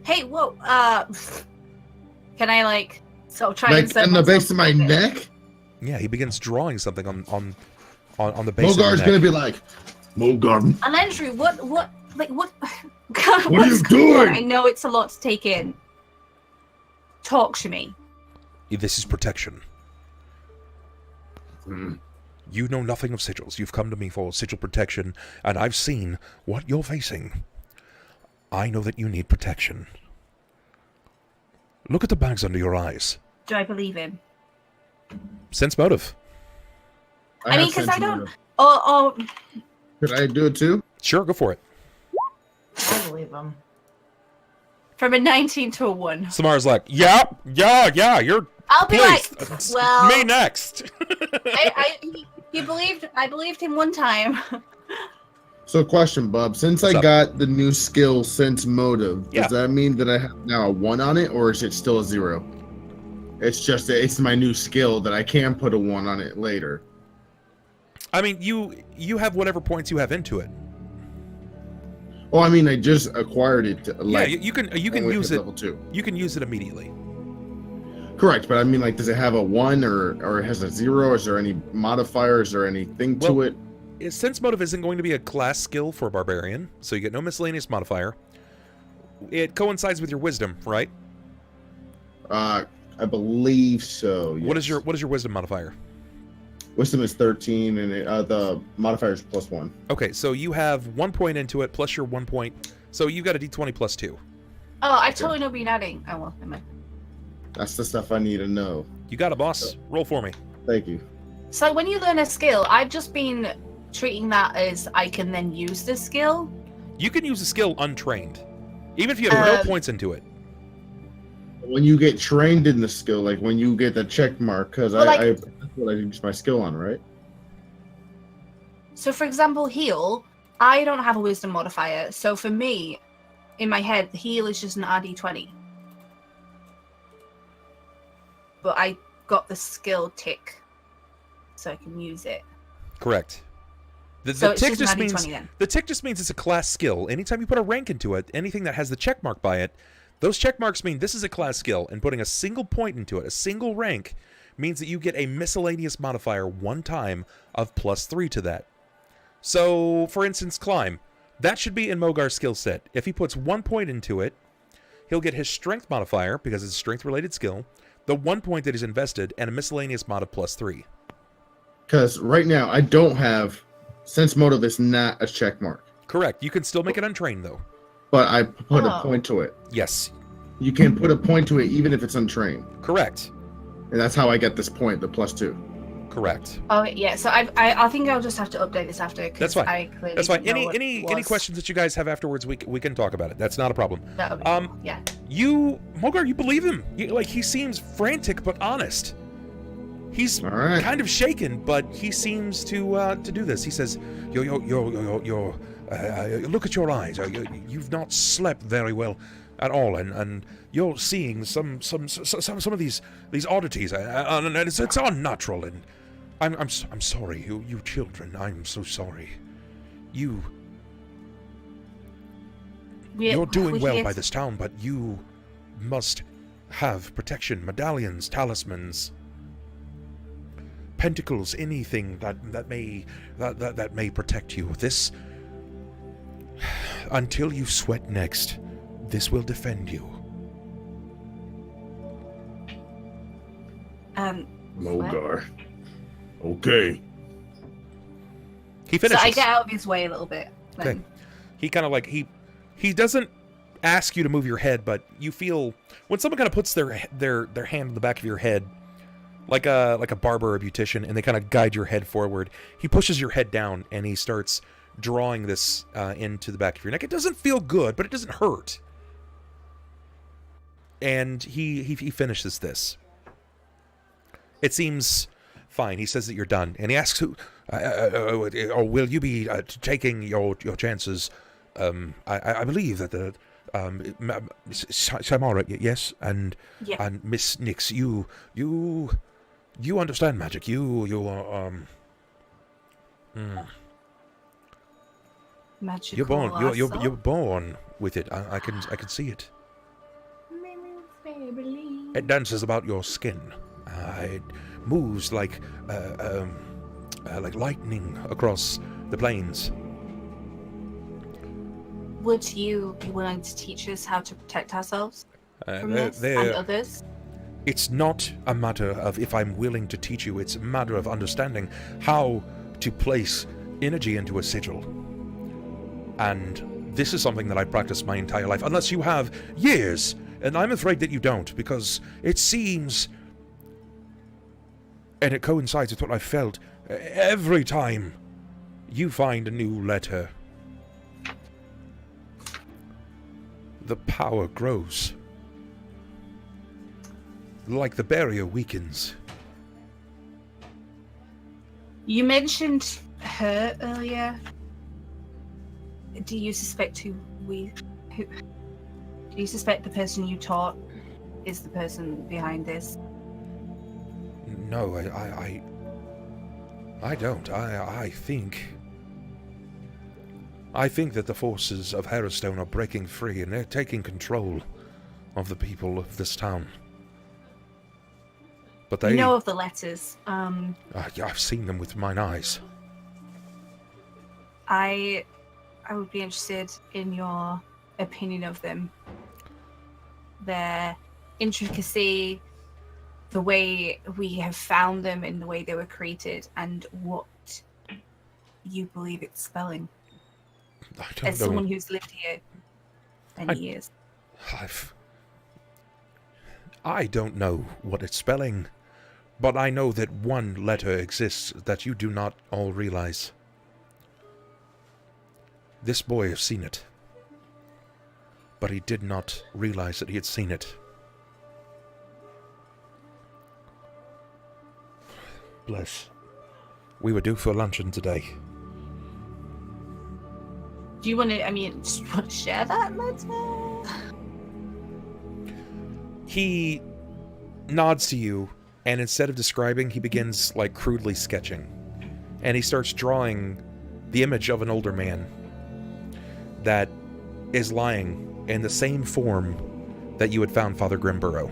Hey, whoa, can I try and set on the base of my neck? Yeah, he begins drawing something on the base of your Mogar's neck. gonna be like, Mogar. Alandry, what What are you doing? I know it's a lot to take in. Talk to me. This is protection. Hmm. You know nothing of sigils. You've come to me for sigil protection, and I've seen what you're facing. I know that you need protection. Look at the bags under your eyes. Do I believe him? Sense motive. I mean, because I don't... Oh... Could I do it too? Sure, go for it. I believe him. From a 19 to a 1. Symarra's like, yeah, you're... I'll be please, like, well... Me next. I believed him one time. So, question, Bub. Since What's I up? got the new skill Sense Motive, Yeah. does that mean that I have now a 1 on it, or is it still a 0? It's just it's my new skill that I can put a 1 on it later. I mean, you have whatever points you have into it. Oh, I mean, I just acquired it. Like, Yeah, you can only use at it. level 2. You can use it immediately. Correct, but I mean, like, does it have a 1 or it has a 0? Is there any modifier? Is there anything to Well, it? Sense Motive isn't going to be a class skill for a barbarian, so you get no miscellaneous modifier. It coincides with your wisdom, right? I believe so. Yes. What is your wisdom modifier? Wisdom is 13, and the modifier is +1. Okay, so you have 1 point into it plus your 1 point. So you got a d20 plus 2. Oh, I totally know what you're adding. Oh well, never mind. That's the stuff I need to know. You got a boss. Roll for me. Thank you. So when you learn a skill, I've just been treating that as I can then use the skill. You can use a skill untrained, even if you have no points into it. When you get trained in the skill, like when you get the check mark, because Well, that's what I use my skill on, right? So for example, heal, I don't have a wisdom modifier. So for me, in my head, heal is just an RD20. But I got the skill tick, so I can use it. Correct. The So it's tick just just an means RD20 then. the tick just means it's a class skill. Anytime you put a rank into it, anything that has the check mark by it, those check marks mean this is a class skill, and putting a single point into it, a single rank, means that you get a miscellaneous modifier 1 time of +3 to that. So, for instance, climb. That should be in Mogar's skill set. If he puts 1 point into it, he'll get his strength modifier, because it's a strength-related skill, the 1 point that is invested, and a miscellaneous mod of +3. Because right now I don't have Sense Motive is not a check mark, Correct. You can still make it untrained, though. but I put a Oh. point to it. Yes. You can put a point to it even if it's untrained, Correct. and that's how I get this point, the +2. Correct. Oh yeah, so I think I'll just have to update this after. 'Cause That's fine. I clearly That's fine. didn't know what it Any was. questions that you guys have afterwards, we can talk about it. That's not a problem. That would be- yeah. Mogar, you believe him? He seems frantic but honest. He's All right. kind of shaken, but he seems to do this. He says, "Look at your eyes. You've not slept very well at all, and you're seeing some of these oddities, and it's unnatural. And I'm sorry, you children. I'm so sorry. You're doing well by this town, but you must have protection, medallions, talismans, pentacles, anything that may protect you. This, until you sweat next, this will defend you." Mogar. Okay. He So finishes. I get out of his way a little bit. then. Okay. He kind of like he doesn't ask you to move your head, but you feel when someone kind of puts their hand on the back of your head, like a barber or a beautician, and they kind of guide your head forward. He pushes your head down and he starts drawing this into the back of your neck. It doesn't feel good, but it doesn't hurt. And he finishes this. It seems fine. He says that you're done, and he asks who, or will you be taking your chances? I believe that the Symarra, yes, and Yeah. and Miss Nix, you understand magic. You Magical you're born. You're also. born with it. I can see it. It dances about your skin. It moves like lightning across the plains. Would you be willing to teach us how to protect ourselves from this and others? It's not a matter of if I'm willing to teach you. It's a matter of understanding how to place energy into a sigil. And this is something that I practiced my entire life, unless you have years. And I'm afraid that you don't, because it seems, and it coincides with what I felt, every time you find a new letter, the power grows. Like the barrier weakens. You mentioned her earlier. do you suspect do you suspect the person you taught is the person behind this? No, I don't. I think that the forces of Harrowstone are breaking free and they're taking control of the people of this town. But they... You know of the letters. I've seen them with mine eyes. I would be interested in your opinion of them. Their intricacy, the way we have found them and the way they were created, and what you believe it's spelling. I don't As know. someone who's lived here many years. I don't know what it's spelling, but I know that one letter exists that you do not all realize. This boy has seen it, but he did not realize that he had seen it. Bless. We were due for luncheon today. Do you want to, do you want to share that letter? He nods to you, and instead of describing, he begins, crudely sketching. And he starts drawing the image of an older man that is lying in the same form that you had found Father Grimburrow.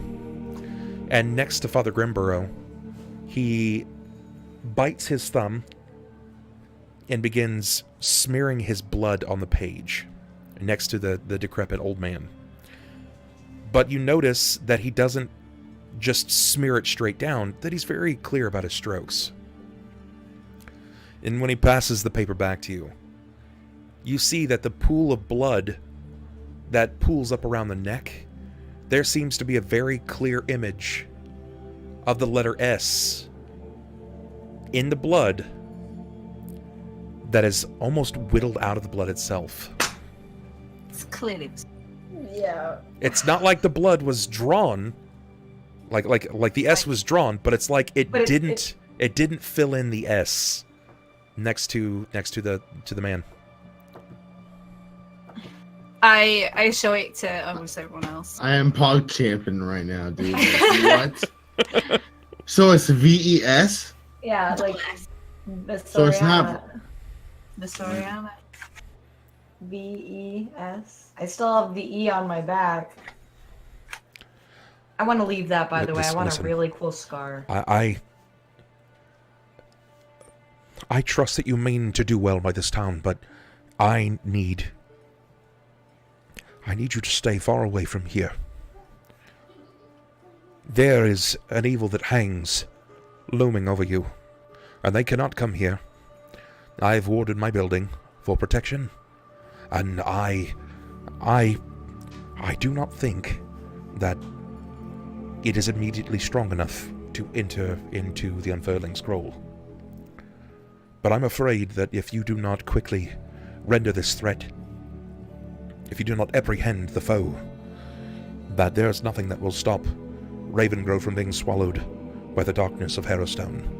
And next to Father Grimburrow, he bites his thumb and begins smearing his blood on the page next to the decrepit old man. But you notice that he doesn't just smear it straight down, that he's very clear about his strokes. And when he passes the paper back to you, you see that the pool of blood that pools up around the neck, there seems to be a very clear image of the letter S in the blood that is almost whittled out of the blood itself. It's clearly... Yeah. It's not like the blood was drawn, like the S was drawn, but it's like it didn't fill in the S next to the man. I show it to almost everyone else. I am pog champing right now, dude. What? So it's VES? Yeah, So it's not- The Soriana. VES. I still have the E on my back. I want to leave that, by the way. I want Listen. a really cool scar. I trust that you mean to do well by this town, but I need you to stay far away from here. There is an evil that hangs, looming over you, and they cannot come here. I've warded my building for protection, and I do not think that it is immediately strong enough to enter into the Unfurling scroll. But I'm afraid that if you do not quickly render this threat, if you do not apprehend the foe, that there's nothing that will stop Ravengrove from being swallowed by the darkness of Harrowstone.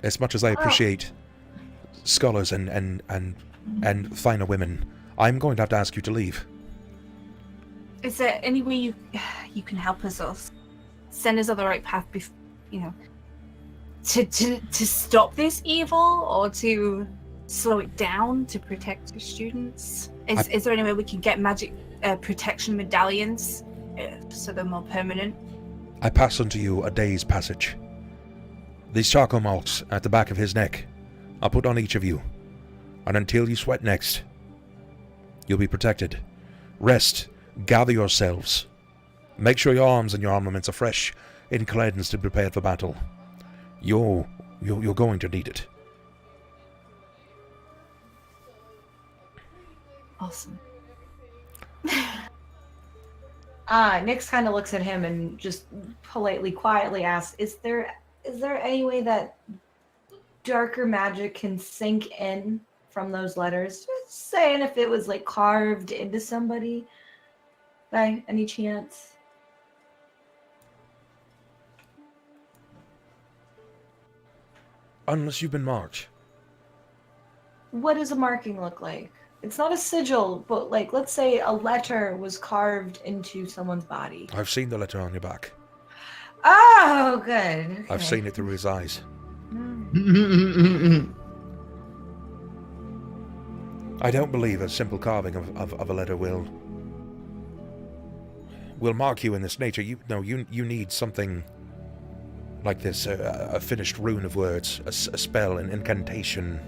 As much as I appreciate scholars and finer women, I'm going to have to ask you to leave. Is there any way you can help us or send us on the right path, to stop this evil or to slow it down to protect the students? Is there any way we can get magic protection medallions so they're more permanent? I pass on to you a day's passage. These charcoal marks at the back of his neck I'll put on each of you, and until you sweat next, you'll be protected. Rest, gather yourselves. Make sure your arms and your armaments are fresh and cleansed and prepared for battle. You're going to need it. Awesome. Nyx kind of looks at him and just politely, quietly asks, is there any way that darker magic can sink in from those letters? Just saying if it was carved into somebody by any chance. Unless you've been marked. What does a marking look like? It's not a sigil, but like, let's say a letter was carved into someone's body. I've seen the letter on your back. Oh, good. Okay. I've seen it through his eyes. I don't believe a simple carving of a letter will mark you in this nature. You need something like this, a finished rune of words, a spell, an incantation.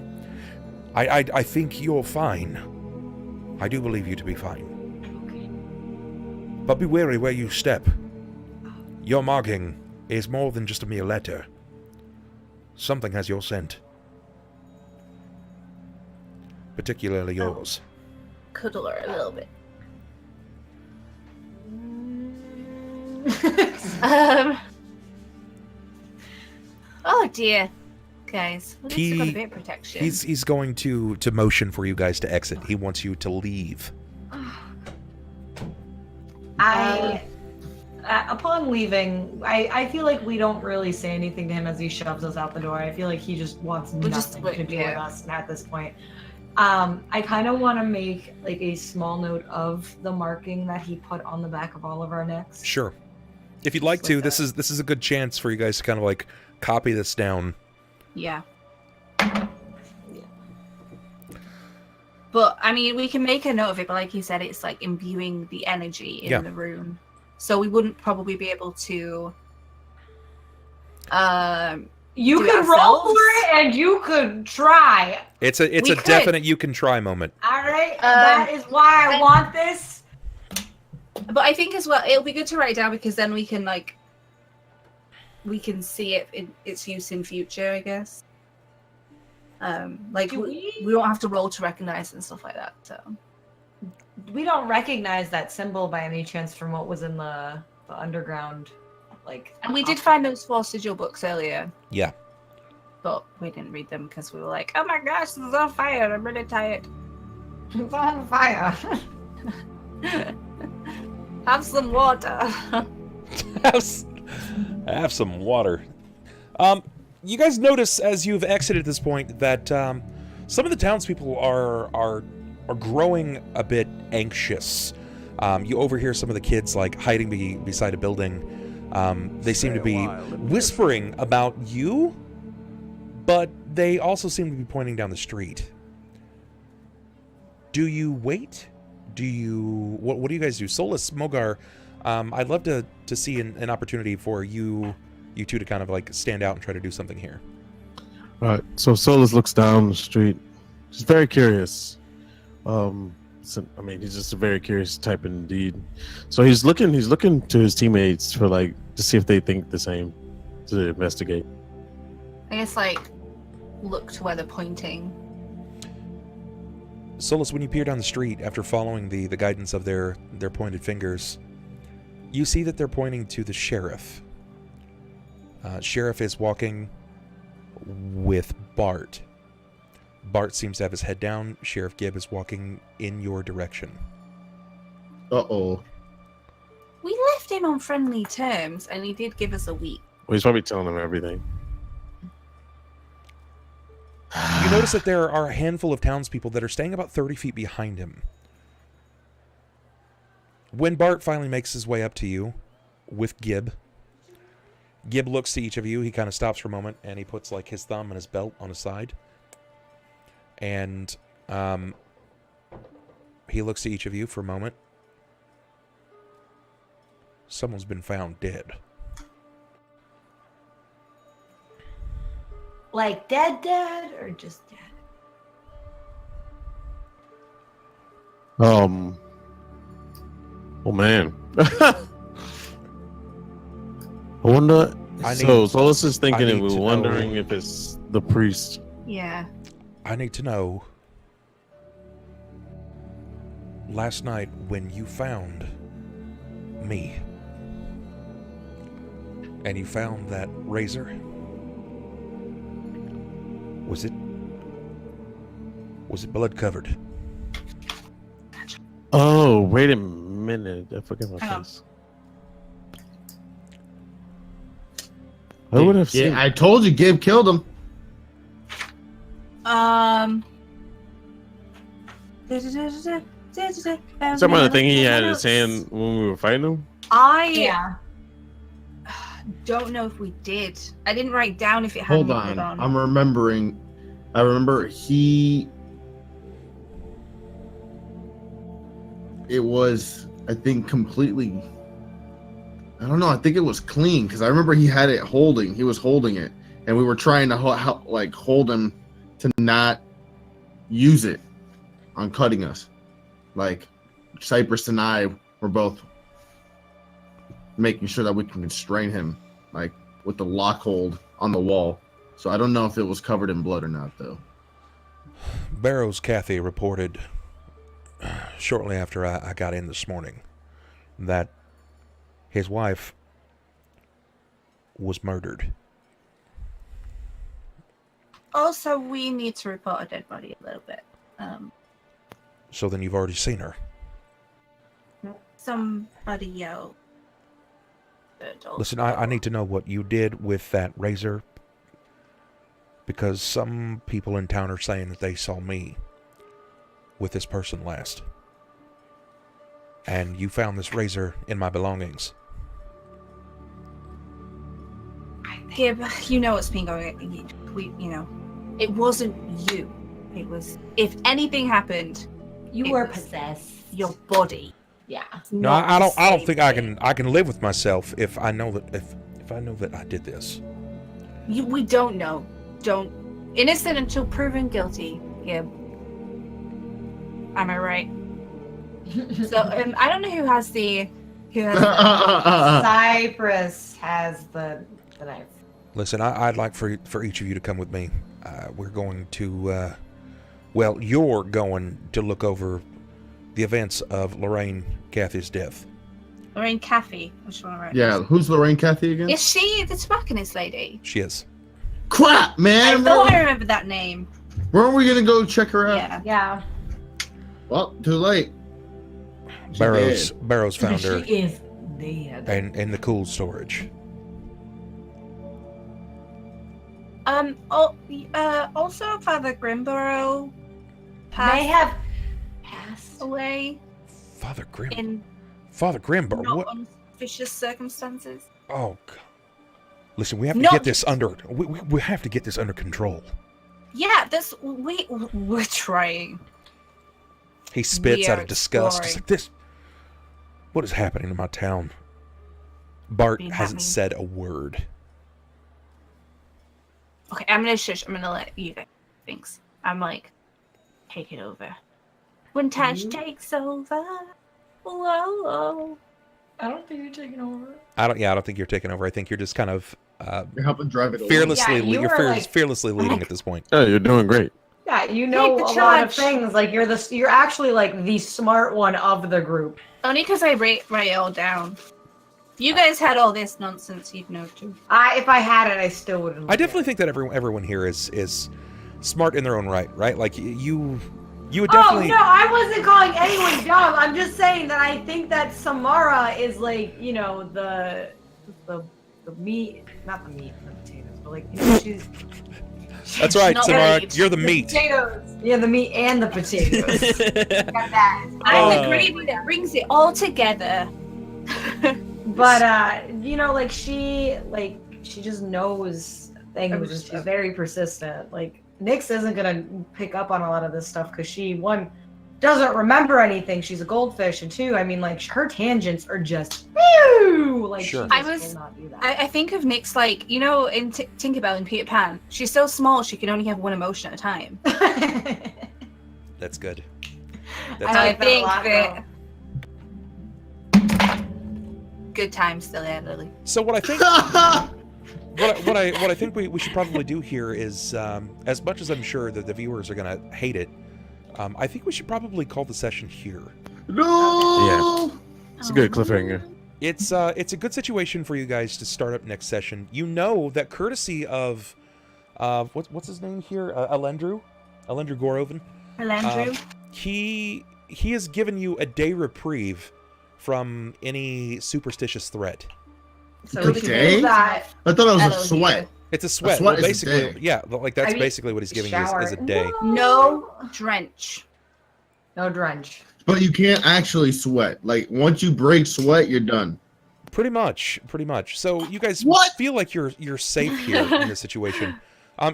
I think you're fine. I do believe you to be fine. Okay. But be wary where you step. Your marking is more than just a mere letter. Something has your scent. Particularly yours. Cuddle her a little bit. Oh dear, guys. Well, at least we've got a bit of protection. He's going to motion for you guys to exit. He wants you to leave. Upon leaving, I feel like we don't really say anything to him as he shoves us out the door. I feel like he just wants nothing to do with us at this point. I kind of want to make like a small note of the marking that he put on the back of all of our necks. Sure. If you'd like to, this is a good chance for you guys to kind of like copy this down. Yeah. But I mean, we can make a note of it, but like you said, it's like imbuing the energy in the rune. So we wouldn't probably be able to you could roll for it and you could try. It's a definite you can try moment. All right. That is why I want this. But I think as well, it'll be good to write it down because then we can see it in its use in future, I guess. We don't have to roll to recognize and stuff like that. So we don't recognize that symbol by any chance from what was in the underground, like. And we did find those 4 sigil books earlier. Yeah. But we didn't read them because we were like, "Oh my gosh, this is on fire! I'm really tired." It's on fire. Have some water. Have some water. You guys notice as you've exited this point that some of the townspeople are growing a bit anxious. You overhear some of the kids like hiding beside a building. They seem to be whispering about you, but they also seem to be pointing down the street. Do you wait? What do you guys do? Solis, Mogar, I'd love to see an opportunity for you two to kind of like stand out and try to do something here. All right. So Solis looks down the street. He's very curious. He's just a very curious type indeed. So he's looking to his teammates for like to see if they think the same, to investigate. I guess look to where they're pointing. Solis, when you peer down the street after following the guidance of their pointed fingers, you see that they're pointing to the sheriff. Sheriff is walking with Bart. Bart seems to have his head down. Sheriff Gibb is walking in your direction. Uh-oh. We left him on friendly terms, and he did give us a week. Well, he's probably telling them everything. You notice that there are a handful of townspeople that are staying about 30 feet behind him. When Bart finally makes his way up to you with Gibb, Gibb looks to each of you. He kind of stops for a moment, and he puts like his thumb and his belt on his side. And he looks to each of you for a moment. Someone's been found dead. Like dead or just dead? Oh man. I wonder. Solis is thinking and we're wondering if it's the priest. Yeah. I need to know. Last night when you found me and you found that razor, was it blood covered? Oh, wait a minute. I forgot my face. I would have seen. I told you Gib killed him. Some other thing he had in his hand when we were fighting him. I don't know if we did. I didn't write down if it had Hold molded on. on. I'm remembering. I remember it was, I think, completely, I don't know, I think it was clean because I remember he had it holding. He was holding it, and we were trying to hold him to not use it on cutting us. Like Cypress and I were both making sure that we can constrain him, like with the lock hold on the wall. So I don't know if it was covered in blood or not, though. Barrows Cathy reported shortly after I got in this morning that his wife was murdered. Also, we need to report a dead body a little bit. So then you've already seen her. Somebody else. Listen, I need to know what you did with that razor, because some people in town are saying that they saw me with this person last. And you found this razor in my belongings. Yeah, but you know what's been going on. It wasn't you. It was, if anything happened, You were possessed. your body. Yeah. No, I don't think I can live with myself if I know that if I know that I did this. We don't know. Innocent until proven guilty. Yeah. Am I right? So I don't know who has the Cypress has the knife. Listen, I'd like for each of you to come with me. We're going to, you're going to look over the events of Lorraine Cathy's death. Lorraine Cathy. Which one? Right? Yeah, who's Lorraine Cathy again? Is she the tobacconist lady? She is. Crap, I man! thought I remember that name. Weren't we gonna go check her out? Yeah. Yeah. Well, too late. She Barrows found her She is dead. in the cool storage. Also, Father Grimborough May have passed. away Father in Grimber, not what? auspicious circumstances. Oh, God. Listen, we have to No. get this under. We have to get this under control. Yeah, we're trying. He spits We out are of disgust. It's exploring. like this. What is happening in my town? Bart Been hasn't happening. said a word. Okay, I'm gonna shush. I'm gonna let you guys things. I'm like, take it over. When Tash takes over. Whoa. I don't think you're taking over. I don't think you're taking over. I think you're just kind of You're helping drive it. fearlessly. Yeah, you you're were like- fearlessly leading at this point. Yeah, you're doing great. Yeah, you know Take a the lot of charge. things. Like you're actually like the smart one of the group. Only because I write it all down. You guys had all this nonsense, you'd know too. If I had it, I still wouldn't. I definitely think that everyone here is smart in their own right, right? Like you would definitely. Oh no, I wasn't calling anyone dumb. I'm just saying that I think that Symarra is like, the meat, not the meat, the potatoes, but like she's. That's right, Not Symarra. meat. You're the meat. Potatoes. Yeah, the meat and the potatoes. Got that. I'm the gravy that brings it all together. But like she just knows things and she's very persistent. Like Nyx isn't gonna pick up on a lot of this stuff because she, one, doesn't remember anything. She's a goldfish, and two, I mean, like her tangents are just like Sure. she I just was- will not do that. I think of Nyx like, in Tinkerbell and Peter Pan. She's so small she can only have one emotion at a time. That's good. I That's I like that a think lot, that good times still ahead, Lily. So what I think, what I think we should probably do here is, as much as I'm sure that the viewers are gonna hate it, I think we should probably call the session here. No. It's a good cliffhanger. It's a good situation for you guys to start up next session. You know that courtesy of what's his name here, Alendru Gorovan. Andrew. He has given you a day reprieve from any superstitious threat. So Good we can day? do that. I thought it was a Ellohime. sweat. It's a sweat. sweat Well, is a basically, day. yeah, like that's I mean, basically what he's giving you shower. is a day. No drench. No drench. But you can't actually sweat. Like once you break sweat, you're done. Pretty much. So you guys What? feel like you're safe here in this situation.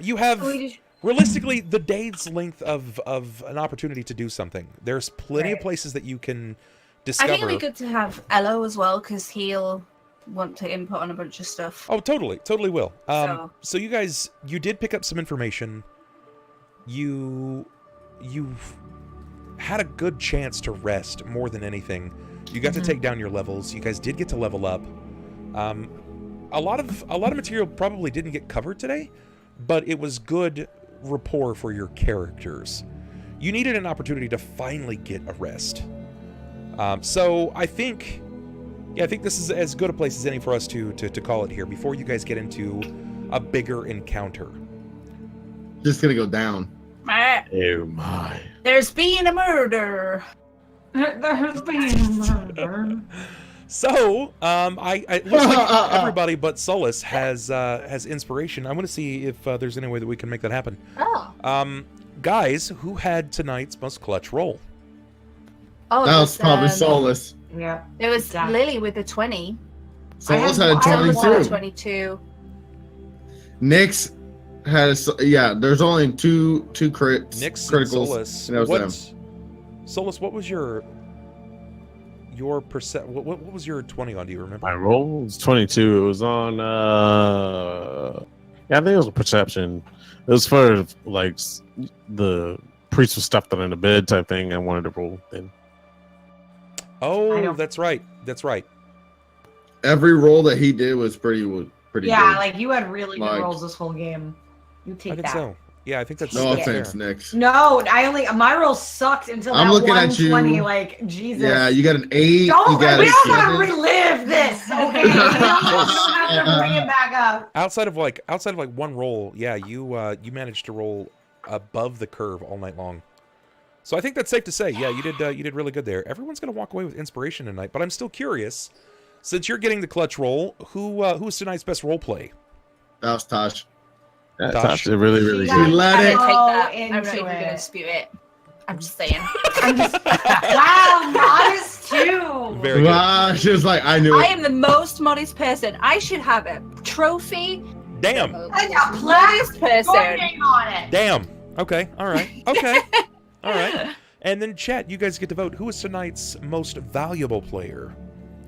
You have We just- realistically the day's length of an opportunity to do something. There's plenty of Right. places that you can I discover. think it'd be good to have Ello as well because he'll want to input on a bunch of stuff. Oh, totally will. So You guys, you did pick up some information. You've had a good chance to rest more than anything. You got to take down your levels. You guys did get to level up. A lot of material probably didn't get covered today, but it was good rapport for your characters. You needed an opportunity to finally get a rest. So I think this is as good a place as any for us to call it here before you guys get into a bigger encounter. Just gonna go down. Oh my. there's been a murder. There's been murder. So, it looks like everybody but Solis has inspiration. I want to see if there's any way that we can make that happen. Oh. Guys, who had tonight's most clutch roll? Oh, That was probably Solis. Yeah. It was Exactly. Lily with the 20. Solis I had a had- I had 22. 22. Nyx had there's only two crits. Nyx and criticals. Solis. and that was them. Solis, what was your percent? What was your 20 on? Do you remember? My roll was 22. It was on yeah, I think it was a perception. It was for like the priest was stuffed under the bed type thing. I wanted to roll then. I Oh, don't- that's right. Every roll that he did was pretty Yeah, good. like you had really good Like- rolls this whole game. You I take think that. so. Yeah, I think that's No that's offense, fair. Nyx. No, my rolls sucked until I'm that looking at you. 120. Like Jesus. Yeah, you got an 8. Don't. You got We a don't gotta 7. relive this. Okay. We don't have to bring it back up. Outside of like one roll, yeah, you managed to roll above the curve all night long. So I think that's safe to say. Yeah, you did really good there. Everyone's gonna walk away with inspiration tonight, but I'm still curious. Since you're getting the clutch roll, who's tonight's best role play? That was Tosh. Yeah, Tosh. Tosh did really, really She good. let I'm it- gonna take that. Oh, I'm not into even it. gonna dispute it. I'm just saying. Wow, modest too. Very good. Wow, she was like, I knew I it. am the most modest person. I should have a trophy. Damn. I got plaques. Modest Your person. name on it. Damn. Okay. All right. Okay. All right. And then chat, you guys get to vote. Who is tonight's most valuable player?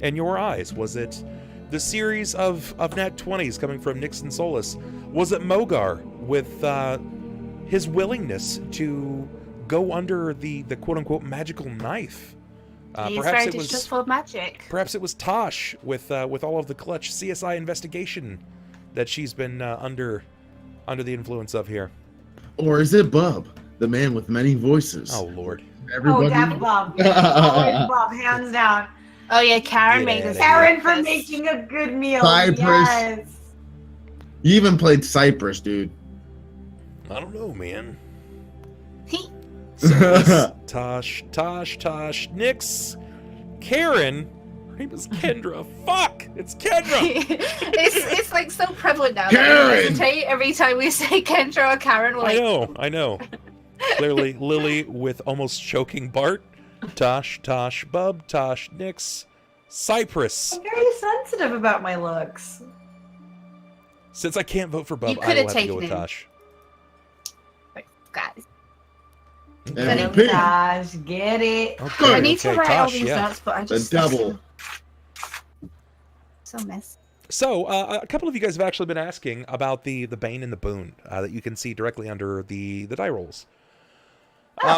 In your eyes, was it the series of nat 20s coming from Nyx and Solis? Was it Mogar with his willingness to go under the quote unquote magical knife? He's Perhaps very it was distrustful of magic. perhaps it was Tosh with all of the clutch CSI investigation that she's been under the influence of here. Or is it Bub, the man with many voices? Oh Lord. Everybody. Oh, Dapper Bob. Always Bob, hands down. Oh yeah, Karen Get made outta us. here. Aaron for breakfast. making a good meal. Cypress. Yes. You even played Cypress, dude. I don't know, man. He- Tosh, Nyx, Karen. Her name is Kendra. Fuck! It's Kendra! it's like so prevalent now. Karen! That we hesitate every time we say Kendra or Karen. We're like, I know. Clearly, Lily with almost choking Bart. Tosh, Bub, Tosh, Nyx, Cypress. I'm very sensitive about my looks. Since I can't vote for Bub, You I coulda will have to go with taken him. Tosh. guys. MVP. Gosh, get it. Okay, I need to okay, write all Tosh, these yeah. notes, but I The just double. so messy. So, a couple of you guys have actually been asking about the Bane and the Boon that you can see directly under the die rolls.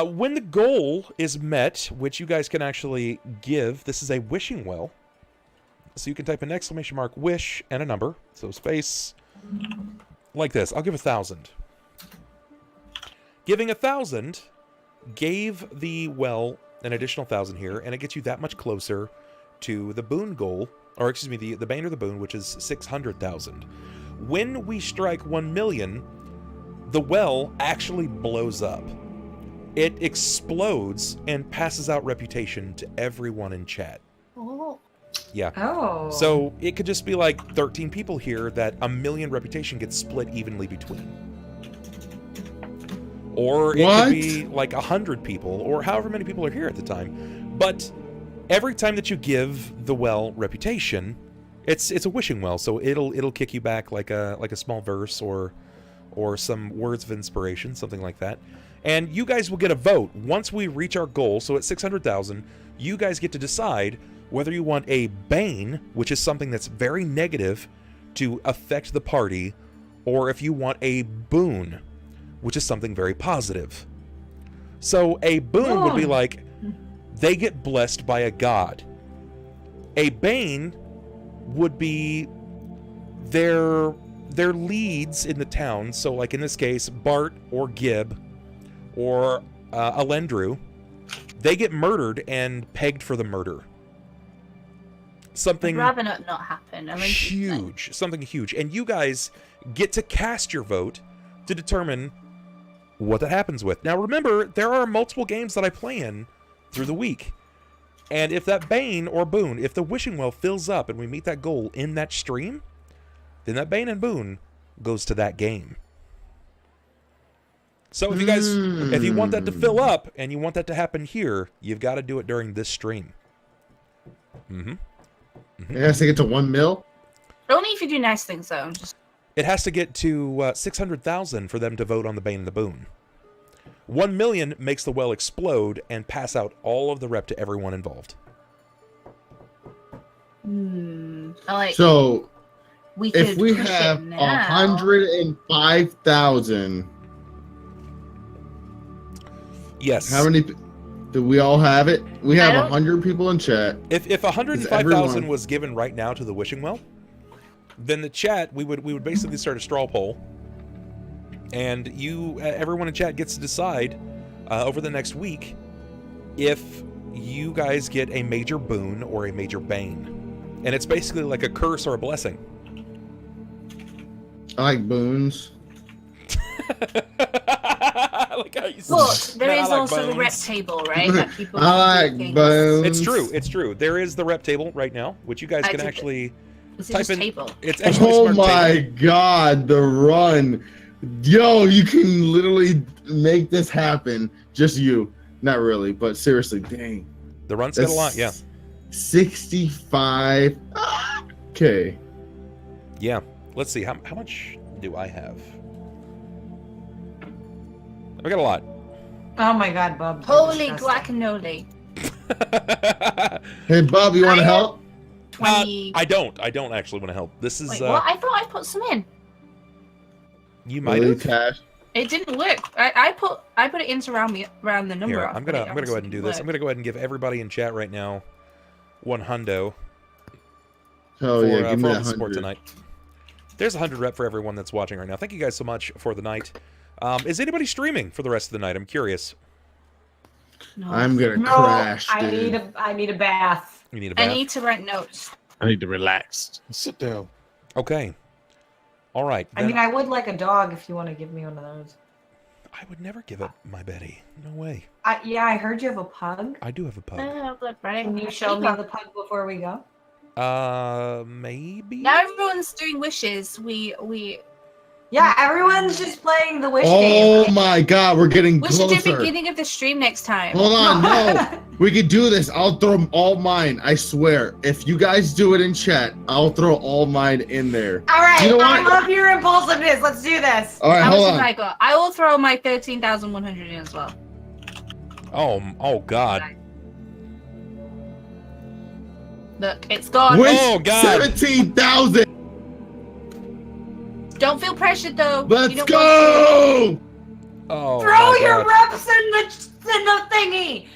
When the goal is met, which you guys can actually give, this is a wishing well. So you can type an exclamation mark, wish, and a number. So space, like this. I'll give 1,000. Giving 1,000 gave the well an additional 1,000 here, and it gets you that much closer to the boon goal, or excuse me, the Bane or the Boon, which is 600,000. When we strike 1 million, the well actually blows up. It explodes and passes out reputation to everyone in chat. Oh. Yeah. Oh. So it could just be like 13 people here that 1 million reputation gets split evenly between. Or it What? could be like 100 people, or however many people are here at the time. But every time that you give the well reputation, it's a wishing well, so it'll kick you back like a small verse or some words of inspiration, something like that. And you guys will get a vote once we reach our goal. So at 600,000, you guys get to decide whether you want a bane, which is something that's very negative to affect the party, or if you want a boon, which is something very positive. So a boon would be like they get blessed by a god. A bane would be their leads in the town. So like in this case, Bart or Gib or Alendru, they get murdered and pegged for the murder. Something I'd rather not happen. I mean, huge, something huge. And you guys get to cast your vote to determine what that happens with. Now remember, there are multiple games that I play in through the week. And if that bane or boon, if the wishing well fills up and we meet that goal in that stream, then that bane and boon goes to that game. So if you guys, if you want that to fill up and you want that to happen here, you've got to do it during this stream. It has to get to 1 mil? only if you do nice things, though. It has to get to 600,000 for them to vote on the bane and the boon. 1 million makes the well explode and pass out all of the rep to everyone involved. So we if could we push have it now. 105,000, Yes. how many do we all have it? We have I don't- 100 people in chat. If 105,000 was given right now to the wishing well, then the chat we would basically start a straw poll, and everyone in chat gets to decide over the next week if you guys get a major boon or a major bane, and it's basically like a curse or a blessing. I like boons. Like how you But there Man, I is like also the rep bones. table, right? That people I can do like things. boons. It's true. It's true. There is the rep table right now, which you guys I can did it. actually Is it type just in. table? It's actually a Oh smart my table. god, the run. Yo, you can literally make this happen. Just you. Not really, but seriously, dang. The run's got a lot. Yeah. 65. Okay. Yeah. Let's see. How much do I have? I got a lot. Oh my god, Bub. you're Holy disgusting. guacamole. Hey, Bob, you want to help? 20. I don't actually want to help. This is Wait, what? I thought I put some in. you might Really, have. Tash? It didn't work. I put it into around the number. Here, off, I'm but gonna it go ahead and obviously do this. I'm didn't gonna go ahead and give everybody in chat right now $100 Oh, for, yeah, give for me all that the support 100. tonight. There's 100 rep for everyone that's watching right now. Thank you guys so much for the night. Is anybody streaming for the rest of the night? I'm curious. No. I'm gonna No, crash, I dude. need a bath. You need a I bath. need to write notes. I need to relax. Sit down. Okay. All right. I then mean, I would like a dog if you want to give me one of those. I would never give up my Betty. No way. Yeah, I heard you have a pug. I do have a pug. Can you show me the pug before we go? Maybe. Now everyone's doing wishes. We Yeah, everyone's just playing the wish Oh game. my god, we're getting we should do closer. beginning of the stream next time. Hold on, no. We could do this. I'll throw all mine. I swear. If you guys do it in chat, I'll throw all mine in there. All right, You know I what? love your impulsiveness. Let's do this. All right, How much hold have on. I got? I will throw my 13,100 in as well. Oh God. Look, it's gone. With Oh, God. 17,000. Don't feel pressured though. Let's You don't go. Oh. Throw my your God. reps in the thingy.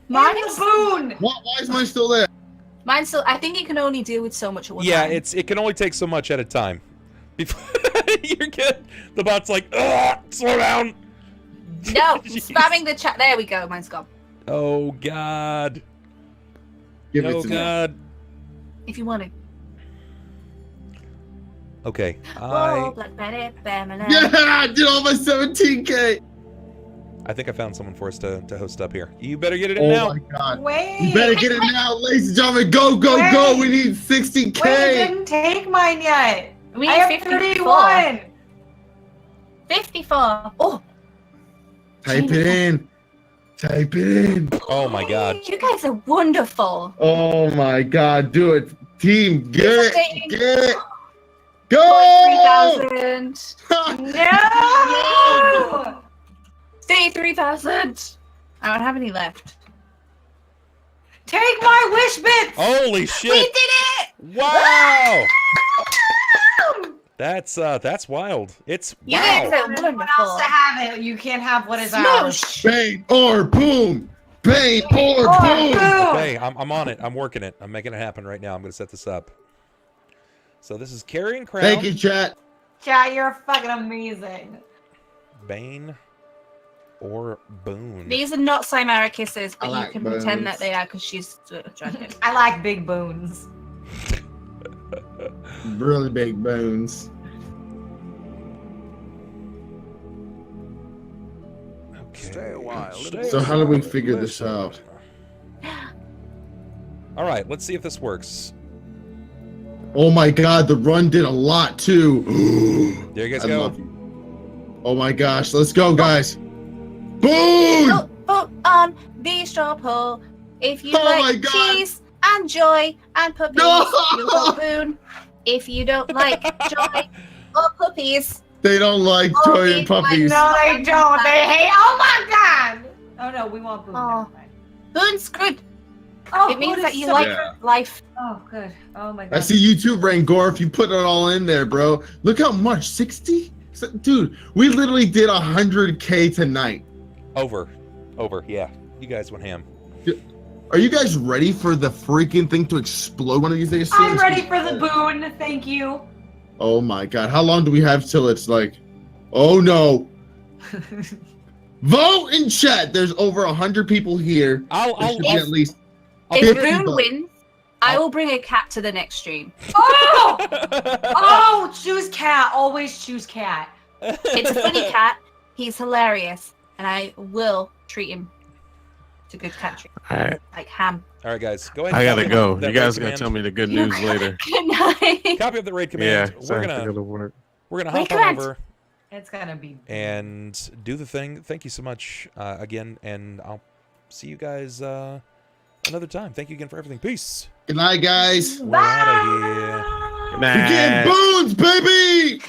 Mine's, In the boon. Why is mine still there? mine's still. I think you can only deal with so much at one Yeah, time. it can only take so much at a time. Before you're good. The bot's like, ugh, slow down. No, Jeez. spamming the chat. There we go. Mine's gone. Oh God. Give it Oh to me. God. If you want to. Okay. Oh, Black Betty, Bamina. Yeah, I did all my 17K. I think I found someone for us to host up here. You better get it in Oh now. my god. Wait. You better get it now, ladies and gentlemen. Go, go, go. We need 60K. Wait, it didn't take mine yet. We I need have 54. 31. 54. Oh, Type it in. Type it in. Oh my god. you guys are wonderful. Oh my god. Do it. Team, get it. Get it. Go! 3,000. No! 33,000. I don't have any left. Take my wish bits! Holy We shit. did it! Wow. That's wild. It's You wow. guys are There's no one else wonderful. to have it. You can't have what is ours. Smoosh. Bang or boom. Bang or Or boom. boom. Okay, I'm on it. I'm working it. I'm making it happen right now. I'm going to set this up. So this is Carrion Crown. Thank you, chat. Chat, you're fucking amazing. Bane or Boon. These are not Symarra kisses, but I like you can pretend bones. that they are because she's attractive. I like big boons. Really big bones. Okay. Stay a while. So how do we figure this out? All right, let's see if this works. Oh my god, the run did a lot too. There you guys I go. love you. Oh my gosh, let's go, guys. Boom! Vote on the straw poll. If you Oh my like God. cheese and joy and puppies, No! you vote Boone. If you don't like joy or puppies, They don't like Oh, toy we- and puppies. No, they don't. They hate. Oh my god! Oh no, we want boon. Oh. Never mind. Boone's good. Oh, It means boon that is you so- like Yeah. life. Oh, good. Oh my god. I see you too, Rangor, if you put it all in there, bro. Look how much, 60? Dude, we literally did 100K tonight. Over. Yeah. You guys went ham. Are you guys ready for the freaking thing to explode one of these days? I'm ready for the boon. Thank you. Oh my god, how long do we have till it's like, oh no. Vote in chat. There's over 100 people here. There should be If- at least I'll If put it- Boone vote. wins, I will bring a cat to the next stream. Oh! Oh, choose cat. Always choose cat. It's a funny cat. He's hilarious, and I will treat him to good cat treat, All right, like ham. All right, guys. Go ahead. I and gotta copy go. that You guys raid are gonna command. tell me the good news later. Good night. Copy of the raid Yeah, command. so I We're have to gonna go to work. hop Raid on command. over It's gonna be. and do the thing. Thank you so much again, and I'll see you guys another time. Thank you again for everything. Peace. good night, guys. We're out of here. Good We're getting night. boons, baby!